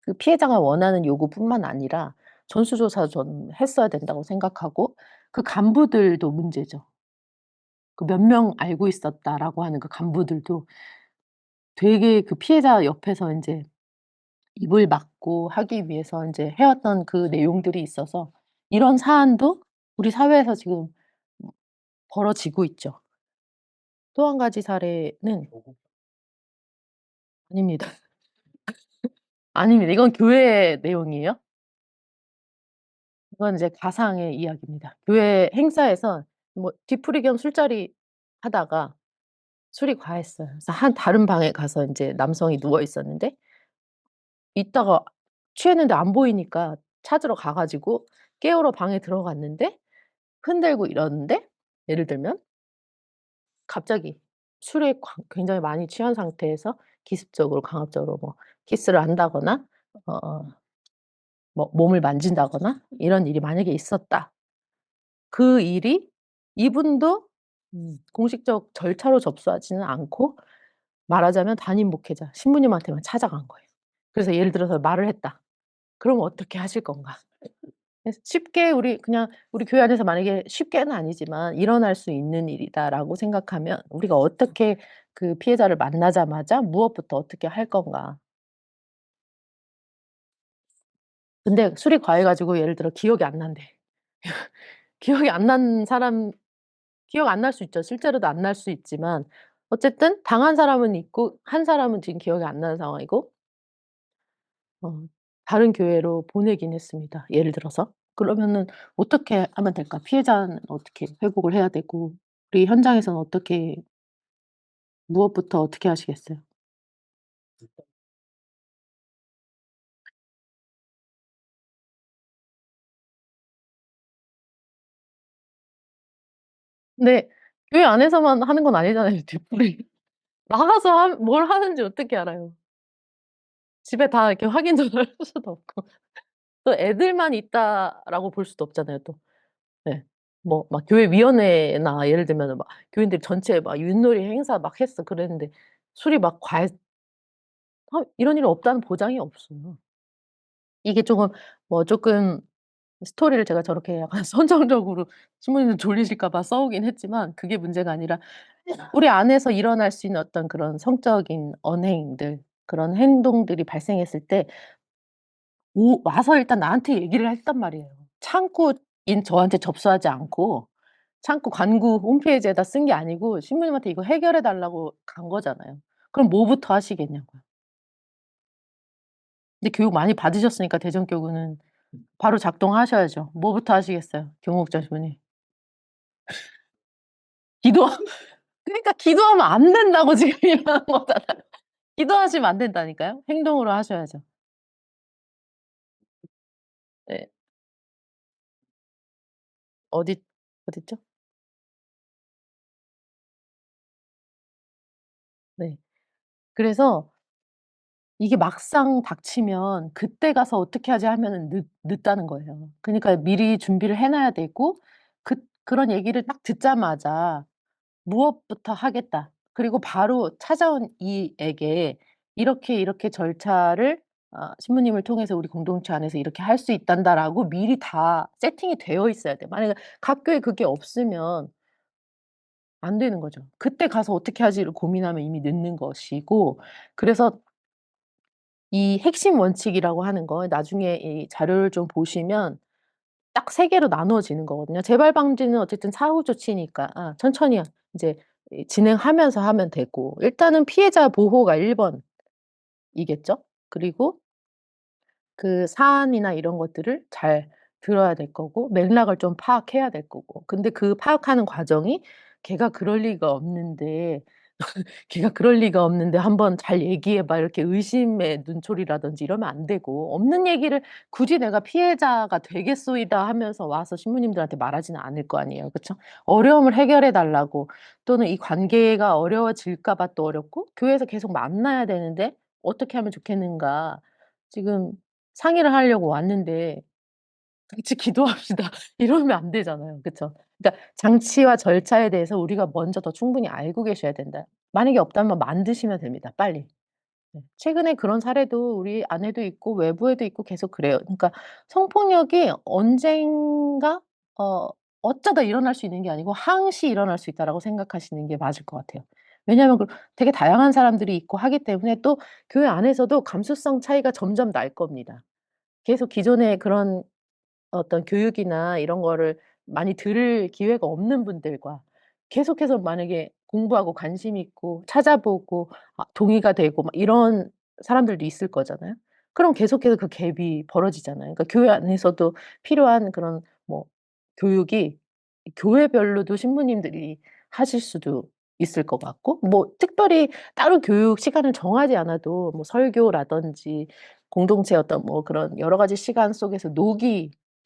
그 피해자가 원하는 요구뿐만 아니라 전수조사 전 했어야 된다고 생각하고, 그 간부들도 문제죠. 그 "몇 명 알고 있었다."라고 하는 그 간부들도 되게 그 피해자 옆에서 인제 입을 막고 하기 위해서 인제 해왔던 그 내용들이 있어서 이런 사안도 우리 사회에서 지금 음 벌어지고 있죠. 또 한 가지 사례는 아닙니다. 아닙니다. 이건 교회 내용이에요. 이건 이제 가상의 이야기입니다. 교회 행사에서 뭐 뒤풀이 겸 술자리 하다가 술이 과했어요. 그래서 한 다른 방에 가서 인제 남성이 누워 있었는데 있다가 취했는데 안 보이니까 찾으러 가 가지고 깨우러 방에 들어갔는데 흔들고 이러는데, 예를 들면 갑자기 술에 굉장히 많이 취한 상태에서 기습적으로 강압적으로 뭐 키스를 한다거나 어 뭐 몸을 만진다거나 이런 일이 만약에 있었다. 그 일이 이분도 공식적 절차로 접수하지는 않고 말하자면 담임 목회자 신부님한테만 찾아간 거예요. 그래서 예를 들어서 말을 했다. 그러면 어떻게 하실 건가? 그래서 쉽게 우리 교회 안에서 만약에 쉽게는 아니지만 '일어날 수 있는 일이다.'라고 생각하면 우리가 어떻게 그 피해자를 만나자마자 무엇부터 어떻게 할 건가. 근데 술이 과해 가지고 예를 들어 기억이 안 난대. 기억이 안 난 사람 기억 안 날 수 있죠. 실제로도 안 날 수 있지만 어쨌든 당한 사람은 있고 한 사람은 지금 기억이 안 나는 상황이고 어 다른 교회로 보내긴 했습니다, 예를 들어서. 그러면은 어떻게 하면 될까? 피해자는 어떻게 회복을 해야 되고 우리 현장에서는 어떻게 무엇부터 어떻게 하시겠어요? 근데 교회 안에서만 하는 건 아니잖아요, 뒤풀이. 나가서 뭘 하는지 어떻게 알아요? 집에 다 이렇게 확인 전화를 할 수도 없고. 또 애들만 있다라고 볼 수도 없잖아요, 또. 네. 뭐 막 교회 위원회나 예를 들면은 막 교인들 전체 막 윷놀이 행사 막 했어. 그랬는데 술이 막 이런 일이 없다는 보장이 없어요. 이게 쪼금 쪼끔 스토리를 제가 저렇게 약간 선정적으로 신부님들 졸리실까 봐 써 오긴 했지만 그게 문제가 아니라 우리 안에서 일어날 수 있는 어떤 그런 성적인 언행들, 그런 행동들이 발생했을 때 와서 일단 나한테 얘기를 했단 말이에요. 창구인 저한테 접수하지 않고 창구 관구 홈페이지에다 쓴 게 아니고 신부님한테 이거 해결해 달라고 간 거잖아요. 그럼 뭐부터 하시겠냐고요. 근데 교육 많이 받으셨으니까 대전교구는 바로 작동하셔야죠. 뭐부터 하시겠어요, 경호국장분이. 기도 그러니까 기도하면 안 된다고 지금 이러는 거잖아요. 기도하시면 안 된다니까요. 행동으로 하셔야죠. 네. 어디 어딨죠? 네. 그래서 이게 막상 닥치면 '그때 가서 어떻게 하지?' 하면은 늦다는 거예요. 그니까 미리 준비를 해 놔야 되고 그런 얘기를 딱 듣자마자 무엇부터 하겠다. 그리고 바로 찾아온 이에게 이렇게 이렇게 절차를 신부님을 통해서 우리 공동체 안에서 이렇게 할 수 있단다라고 미리 다 세팅이 되어 있어야 돼요. 만약에 각 교회 그게 없으면 안 되는 거죠. 그때 가서 어떻게 하지를 고민하면 이미 늦는 것이고 그래서 이 핵심 원칙이라고 하는 거 나중에 이 자료를 좀 보시면 딱 3 개로 나누어지는 거거든요. 재발 방지는 어쨌든 사후 조치니까 천천히 이제 진행하면서 하면 되고 일단은 피해자 보호가 1 번이겠죠. 그리고 그 사안이나 이런 것들을 잘 들어야 될 거고 맥락을 좀 파악해야 될 거고. 근데 그 파악하는 과정이 "걔가 그럴 리가 없는데 걔가 그럴 리가 없는데 한번 잘 얘기해 봐." 이렇게 의심의 눈초리라든지 이러면 안 되고 없는 얘기를 굳이 "내가 피해자가 되겠소이다." 하면서 와서 신부님들한테 말하지는 않을 거 아니에요. 그쵸? 어려움을 해결해 달라고 또는 이 관계가 어려워질까 봐 또 어렵고 교회에서 계속 만나야 되는데 "어떻게 하면 좋겠는가." 지금 상의를 하려고 왔는데 "같이 기도합시다." 이러면 안 되잖아요. 그쵸? 그러니까 장치와 절차에 대해서 우리가 먼저 더 충분히 알고 계셔야 된다. 만약에 없다면 만드시면 됩니다, 빨리. 네. 최근에 그런 사례도 우리 안에도 있고 외부에도 있고 계속 그래요. 그러니까 성폭력이 언젠가 어 어쩌다 일어날 수 있는 게 아니고 항시 일어날 수 있다라고 생각하시는 게 맞을 것 같아요. 왜냐하면 되게 다양한 사람들이 있고 하기 때문에 또 교회 안에서도 감수성 차이가 점점 날 겁니다. 계속 기존에 그런 어떤 교육이나 이런 거를 많이 들을 기회가 없는 분들과 계속해서 만약에 공부하고 관심 있고 찾아보고 동의가 되고 막 이런 사람들도 있을 거잖아요. 그럼 계속해서 그 갭이 벌어지잖아요. 그러니까 교회 안에서도 필요한 그런 뭐 교육이 교회별로도 신부님들이 하실 수도 있을 것 같고 뭐 특별히 따로 교육 시간을 정하지 않아도 뭐 설교라든지 공동체 어떤 뭐 그런 여러 가지 시간 속에서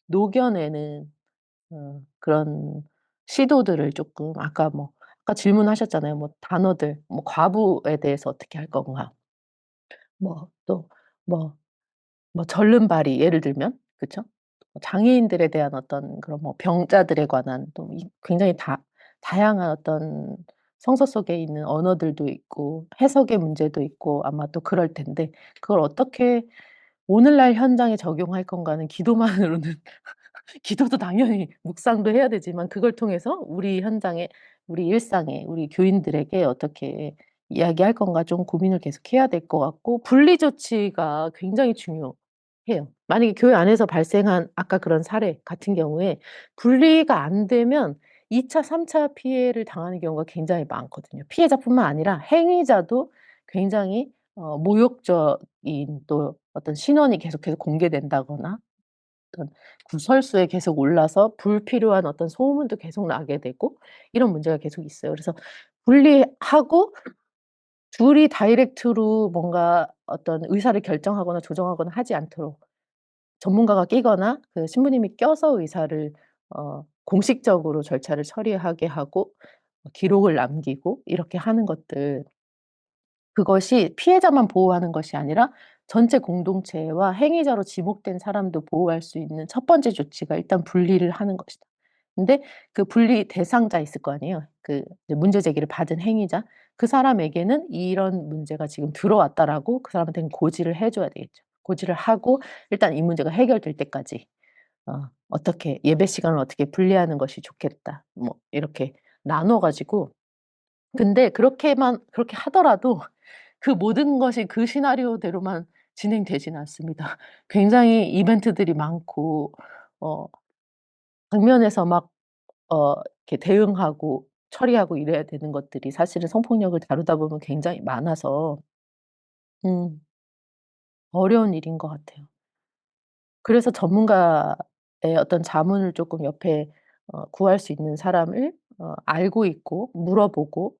녹여내는 그런 시도들을 쪼끔 아까 질문하셨잖아요. 뭐 단어들 뭐 과부에 대해서 어떻게 할 건가. 뭐 또 뭐 절름발이 예를 들면 그쵸? 장애인들에 대한 어떤 그런 뭐 병자들에 관한 또 굉장히 다양한 어떤 성서 속에 있는 언어들도 있고 해석의 문제도 있고 아마 또 그럴 텐데 그걸 어떻게 오늘날 현장에 적용할 건가는 기도만으로는 기도도 당연히 묵상도 해야 되지만 그걸 통해서 우리 현장에 우리 일상에 우리 교인들에게 어떻게 이야기할 건가 좀 고민을 계속 해야 될 것 같고 분리 조치가 굉장히 중요해요. 만약에 교회 안에서 발생한 아까 그런 사례 같은 경우에 분리가 안 되면 2 차, 3차 피해를 당하는 경우가 굉장히 많거든요. 피해자뿐만 아니라 행위자도 굉장히 모욕적인 또 어떤 신원이 계속해서 공개된다거나 어떤 구설수에 계속 올라서 불필요한 어떤 소문도 계속 나게 되고 이런 문제가 계속 있어요. 그래서 분리하고 둘이 다이렉트로 뭔가 어떤 의사를 결정하거나 조정하거나 하지 않도록 전문가가 끼거나 그 신부님이 껴서 의사를 공식적으로 절차를 처리하게 하고 기록을 남기고 이렇게 하는 것들 그것이 피해자만 보호하는 것이 아니라 전체 공동체와 행위자로 지목된 사람도 보호할 수 있는 첫 번째 조치가 일단 분리를 하는 것이다. 근데 그 분리 대상자 있을 거 아니에요. 그 이제 문제 제기를 받은 행위자. 그 사람에게는 "이런 문제가 지금 들어왔다."라고 그 사람한테는 고지를 해 줘야 되겠죠. 고지를 하고 일단 이 문제가 해결될 때까지 어떻게 "예배 시간을 어떻게 분리하는 것이 좋겠다." 뭐 이렇게 나눠 가지고 근데 그렇게 하더라도 그 모든 것이 그 시나리오대로만 진행되지는 않습니다. 굉장히 이벤트들이 많고 어 당면에서 막 이렇게 대응하고 처리하고 이래야 되는 것들이 사실은 성폭력을 다루다 보면 굉장히 많아서 음 어려운 일인 것 같아요. 그래서 전문가의 어떤 자문을 쪼끔 옆에 구할 수 있는 사람을 알고 있고 물어보고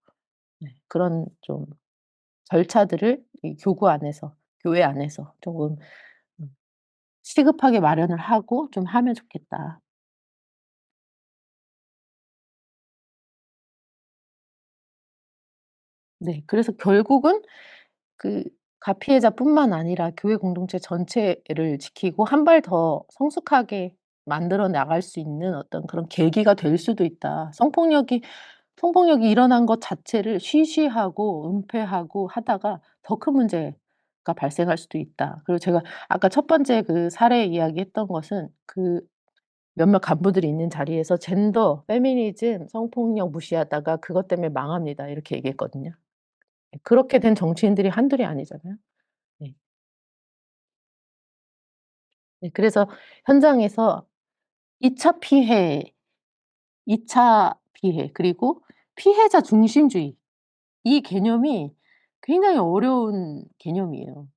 네 그런 좀 절차들을 이 교구 안에서 교회 안에서 쪼금 시급하게 마련을 하고 좀 하면 좋겠다. 네. 그래서 결국은 그 가피해자뿐만 아니라 교회 공동체 전체를 지키고 한 발 더 성숙하게 만들어 나갈 수 있는 어떤 그런 계기가 될 수도 있다. 성폭력이 일어난 것 자체를 쉬쉬하고 은폐하고 하다가 더 큰 문제가 발생할 수도 있다. 그리고 제가 아까 첫 번째 그 사례 이야기했던 것은 그 몇몇 간부들이 있는 자리에서 "젠더, 페미니즘, 성폭력 무시하다가 그것 때문에 망합니다." 이렇게 얘기했거든요. 예 그렇게 된 정치인들이 한둘이 아니잖아요. 네. 네 그래서 현장에서 2차 피해, 2차 피해 그리고 피해자 중심주의 이 개념이 굉장히 어려운 개념이에요.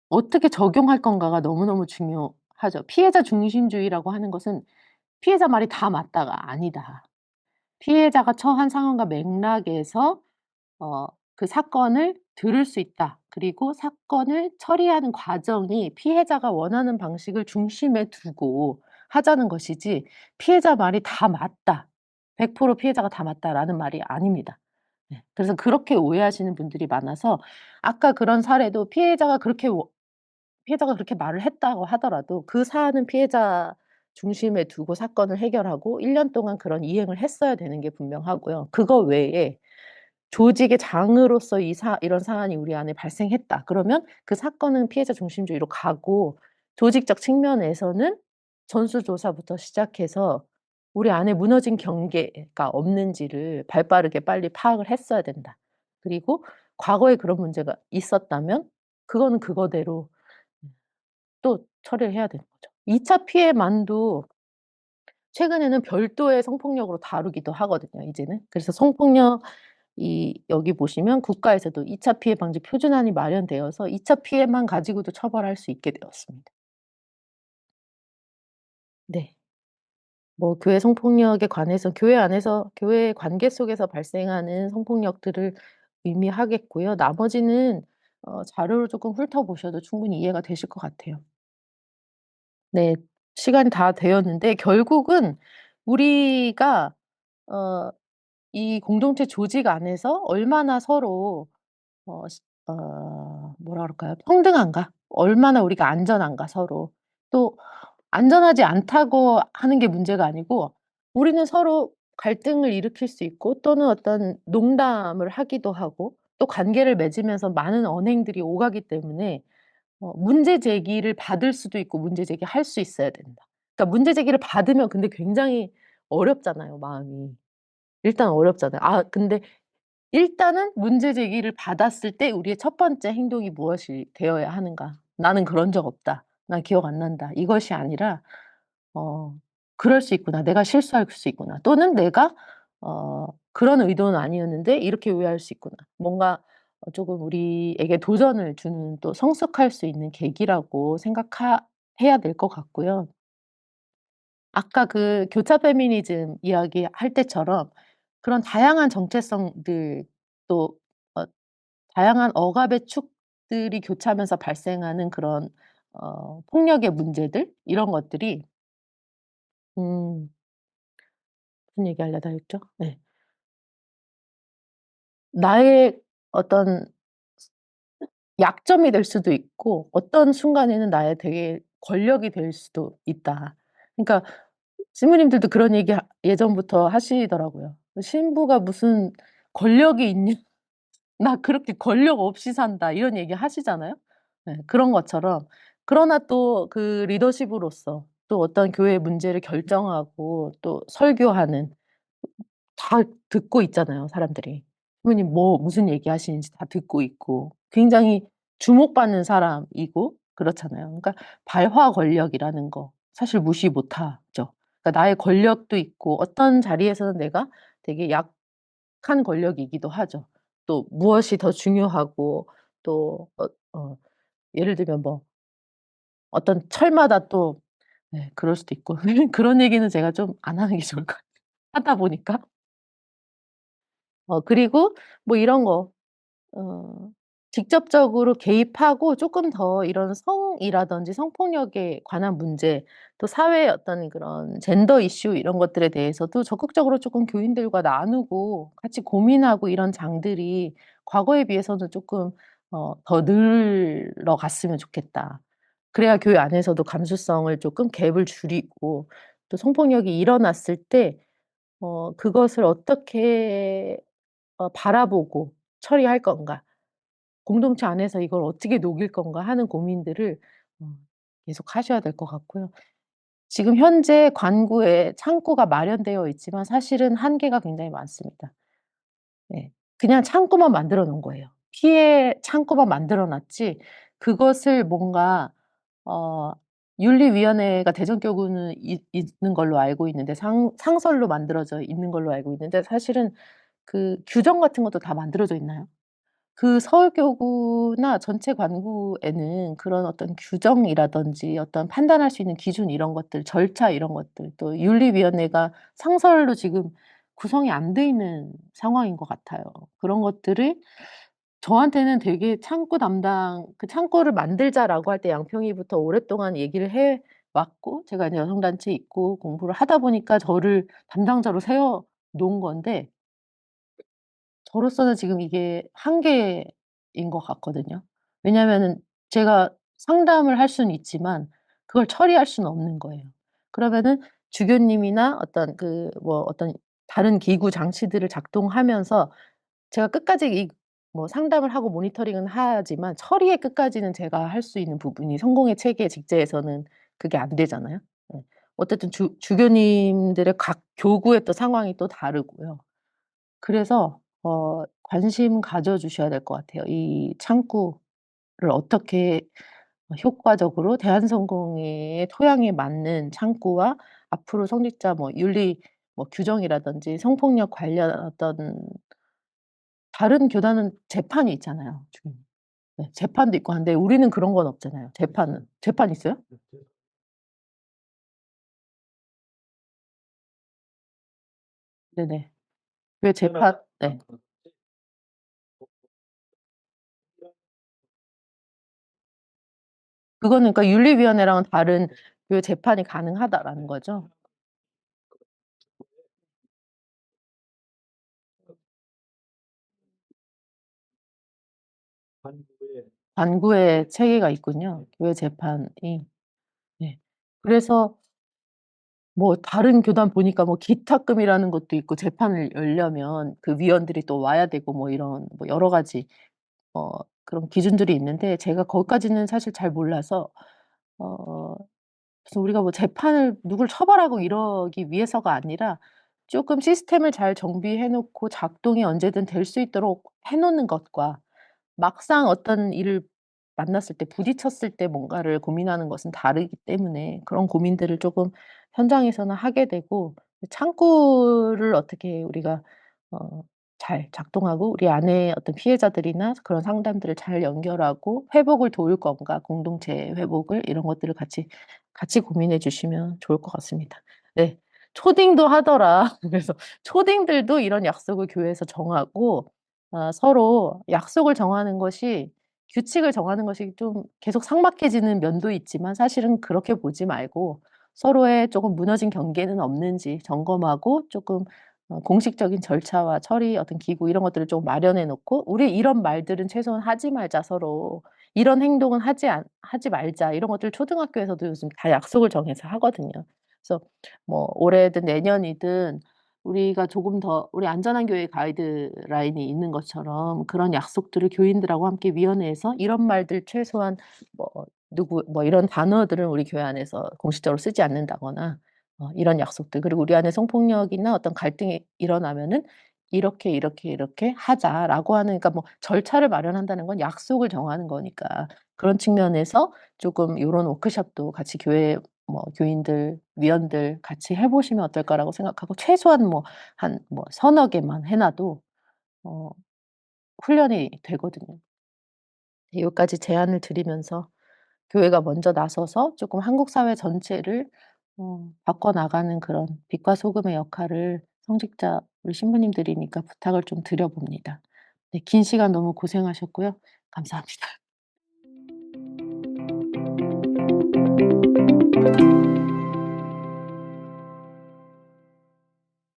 어떻게 적용할 건가가 너무너무 중요하죠. 피해자 중심주의라고 하는 것은 피해자 말이 다 맞다가 아니다. 피해자가 처한 상황과 맥락에서 그 사건을 들을 수 있다. 그리고 사건을 처리하는 과정이 피해자가 원하는 방식을 중심에 두고 하자는 것이지 피해자 말이 다 맞다. 100% 피해자가 다 맞다라는 말이 아닙니다. 네. 그래서 그렇게 오해하시는 분들이 많아서 아까 그런 사례도 피해자가 그렇게 말을 했다고 하더라도 그 사안은 피해자 중심에 두고 사건을 해결하고 1년 동안 그런 이행을 했어야 되는 게 분명하고요. 그거 외에 조직의 장으로서 이런 사안이 우리 안에 발생했다. 그러면 그 사건은 피해자 중심주의로 가고 조직적 측면에서는 전수조사부터 시작해서 우리 안에 무너진 경계가 없는지를 발빠르게 빨리 파악을 했어야 된다. 그리고 과거에 그런 문제가 있었다면 그거는 그거대로 또 처리를 해야 되는 거죠. 2차 피해만도 최근에는 별도의 성폭력으로 다루기도 하거든요 이제는. 그래서 성폭력 여기 보시면 국가에서도 2차 피해 방지 표준안이 마련되어서 2차 피해만 가지고도 처벌할 수 있게 되었습니다. 네. 뭐 교회 성폭력에 관해서 교회 안에서 교회 관계 속에서 발생하는 성폭력들을 의미하겠고요. 나머지는 자료를 쪼끔 훑어보셔도 충분히 이해가 되실 것 같아요. 네. 시간이 다 되었는데 결국은 우리가 어 이 공동체 조직 안에서 얼마나 서로 뭐라 그럴까요? 평등한가? 얼마나 우리가 안전한가 서로. 또 안전하지 않다고 하는 게 문제가 아니고 우리는 서로 갈등을 일으킬 수 있고 또는 어떤 농담을 하기도 하고 또 관계를 맺으면서 많은 언행들이 오가기 때문에 문제 제기를 받을 수도 있고 문제 제기할 수 있어야 된다. 그러니까 문제 제기를 받으면 근데 굉장히 어렵잖아요 마음이. 일단 어렵잖아요. 근데 일단은 문제 제기를 받았을 때 우리의 첫 번째 행동이 무엇이 되어야 하는가. '나는 그런 적 없다. 난 기억 안 난다.' 이것이 아니라 어 '그럴 수 있구나. 내가 실수할 수 있구나.' 또는 '내가 그런 의도는 아니었는데 이렇게 오해할 수 있구나.' 뭔가 조금 우리에게 도전을 주는 또 성숙할 수 있는 계기라고 해야 될 것 같고요. 아까 그 교차 페미니즘 이야기할 때처럼 그런 다양한 정체성들 또 어 다양한 억압의 축들이 교차하면서 발생하는 그런 폭력의 문제들 이런 것들이 음 무슨 얘기하려다 했죠? 네. 나의 어떤 약점이 될 수도 있고 어떤 순간에는 나의 되게 권력이 될 수도 있다. 그러니까 신부님들도 그런 얘기 예전부터 하시더라고요. "신부가 무슨 권력이 있냐. 나 그렇게 권력 없이 산다." 이런 얘기 하시잖아요. 네. 그런 것처럼 그러나 또 그 리더십으로서 또 어떤 교회의 문제를 결정하고 또 설교하는 다 듣고 있잖아요 사람들이. 부모님 무슨 얘기하시는지 다 듣고 있고 굉장히 주목받는 사람이고 그렇잖아요. 그러니까 발화 권력이라는 거 사실 무시 못하죠. 그러니까 나의 권력도 있고 어떤 자리에서는 내가 되게 약한 권력이기도 하죠. 또 무엇이 더 중요하고 또 예를 들면 뭐 어떤 철마다 또 네 그럴 수도 있고 그런 얘기는 제가 좀 안 하는 게 좋을 것 같아요. 하다 보니까. 그리고 뭐 이런 거 어 직접적으로 개입하고 쪼끔 더 이런 성이라든지 성폭력에 관한 문제 또 사회의 어떤 그런 젠더 이슈 이런 것들에 대해서도 적극적으로 쪼끔 교인들과 나누고 같이 고민하고 이런 장들이 과거에 비해서는 쪼끔 더 늘어갔으면 좋겠다. 그래야 교회 안에서도 감수성을 쪼끔 갭을 줄이고 또 성폭력이 일어났을 때 그것을 어떻게 바라보고 처리할 건가. 공동체 안에서 이걸 어떻게 녹일 건가 하는 고민들을 어 계속 하셔야 될 것 같고요. 지금 현재 관구에 창구가 마련되어 있지만 사실은 한계가 굉장히 많습니다. 네. 그냥 창구만 만들어 놓은 거예요. 피해 창구만 만들어 놨지 그것을 뭔가 어 윤리위원회가 대전교구는 있는 걸로 알고 있는데 상설로 만들어져 있는 걸로 알고 있는데 사실은 그 규정 같은 것도 다 만들어져 있나요? 그 서울교구나 전체 관구에는 그런 어떤 규정이라든지 어떤 판단할 수 있는 기준 이런 것들, 절차 이런 것들 또 윤리위원회가 상설로 지금 구성이 안 돼 있는 상황인 것 같아요. 그런 것들을 저한테는 되게 창구 담당 그 "창구를 만들자."라고 할 때 양평이부터 오랫동안 얘기를 해 왔고 제가 이제 여성단체에 있고 공부를 하다 보니까 저를 담당자로 세워 놓은 건데 저로서는 지금 이게 한계인 것 같거든요. 왜냐하면은 제가 상담을 할 수는 있지만 그걸 처리할 수는 없는 거예요. 그러면은 주교님이나 어떤 그 뭐 어떤 다른 기구 장치들을 작동하면서 제가 끝까지 이 뭐 상담을 하고 모니터링은 하지만 처리의 끝까지는 제가 할 수 있는 부분이 성공의 체계 직제에서는 그게 안 되잖아요. 예. 어쨌든 주교님들의 각 교구의 또 상황이 또 다르고요. 그래서 관심 가져 주셔야 될 것 같아요. 이 창구를 어떻게 효과적으로 대한성공회의 토양에 맞는 창구와 앞으로 성직자 뭐 윤리 뭐 규정이라든지 성폭력 관련 어떤 다른 교단은 재판이 있잖아요 지금. 네 재판도 있고 한데 우리는 그런 건 없잖아요 재판은. 재판 있어요? 네네. 왜 재판 네. 그거는 그러니까 윤리위원회랑은 다른 그 재판이 가능하다라는 거죠? 관구의 체계가 있군요, 교회 재판이. 네. 그래서 뭐 다른 교단 보니까 뭐 기탁금이라는 것도 있고 재판을 열려면 그 위원들이 또 와야 되고 뭐 이런 뭐 여러 가지 어 그런 기준들이 있는데 제가 거기까지는 사실 잘 몰라서 어 그래서 우리가 뭐 재판을 누굴 처벌하고 이러기 위해서가 아니라 쪼끔 시스템을 잘 정비해 놓고 작동이 언제든 될 수 있도록 해 놓는 것과 막상 어떤 일을 만났을 때 부딪혔을 때 뭔가를 고민하는 것은 다르기 때문에 그런 고민들을 쪼금 현장에서는 하게 되고 창구를 어떻게 우리가 어 잘 작동하고 우리 안에 어떤 피해자들이나 그런 상담들을 잘 연결하고 회복을 도울 건가 공동체 회복을 이런 것들을 같이 고민해 주시면 좋을 것 같습니다. 네. 초딩도 하더라. 그래서 초딩들도 이런 약속을 교회에서 정하고 서로 약속을 정하는 것이 규칙을 정하는 것이 좀 계속 삭막해지는 면도 있지만 사실은 그렇게 보지 말고 서로의 쪼금 무너진 경계는 없는지 점검하고 쪼끔 공식적인 절차와 처리 어떤 기구 이런 것들을 좀 마련해 놓고 "우리 이런 말들은 최소한 하지 말자 서로. 이런 행동은 하지 말자." 이런 것들 초등학교에서도 요즘 다 약속을 정해서 하거든요. 그래서 뭐 올해든 내년이든 우리가 조금 더 우리 안전한 교회 가이드라인이 있는 것처럼 그런 약속들을 교인들하고 함께 위원회에서 이런 말들 최소한 뭐 누구 뭐 이런 단어들은 우리 교회 안에서 공식적으로 쓰지 않는다거나 이런 약속들 그리고 우리 안에 성폭력이나 어떤 갈등이 일어나면은 "이렇게, 이렇게, 이렇게 하자."라고 하는 그러니까 뭐 절차를 마련한다는 건 약속을 정하는 거니까 그런 측면에서 쪼금 요런 워크숍도 같이 교회 뭐 교인들, 위원들 같이 해 보시면 어떨까라고 생각하고 최소한 뭐 한 뭐 서너 개만 해 놔도 어 훈련이 되거든요. 네, 요까지 제안을 드리면서 교회가 먼저 나서서 쪼끔 한국 사회 전체를 바꿔 나가는 그런 빛과 소금의 역할을 성직자 우리 신부님들이니까 부탁을 좀 드려 봅니다. 네, 긴 시간 너무 고생하셨고요. 감사합니다.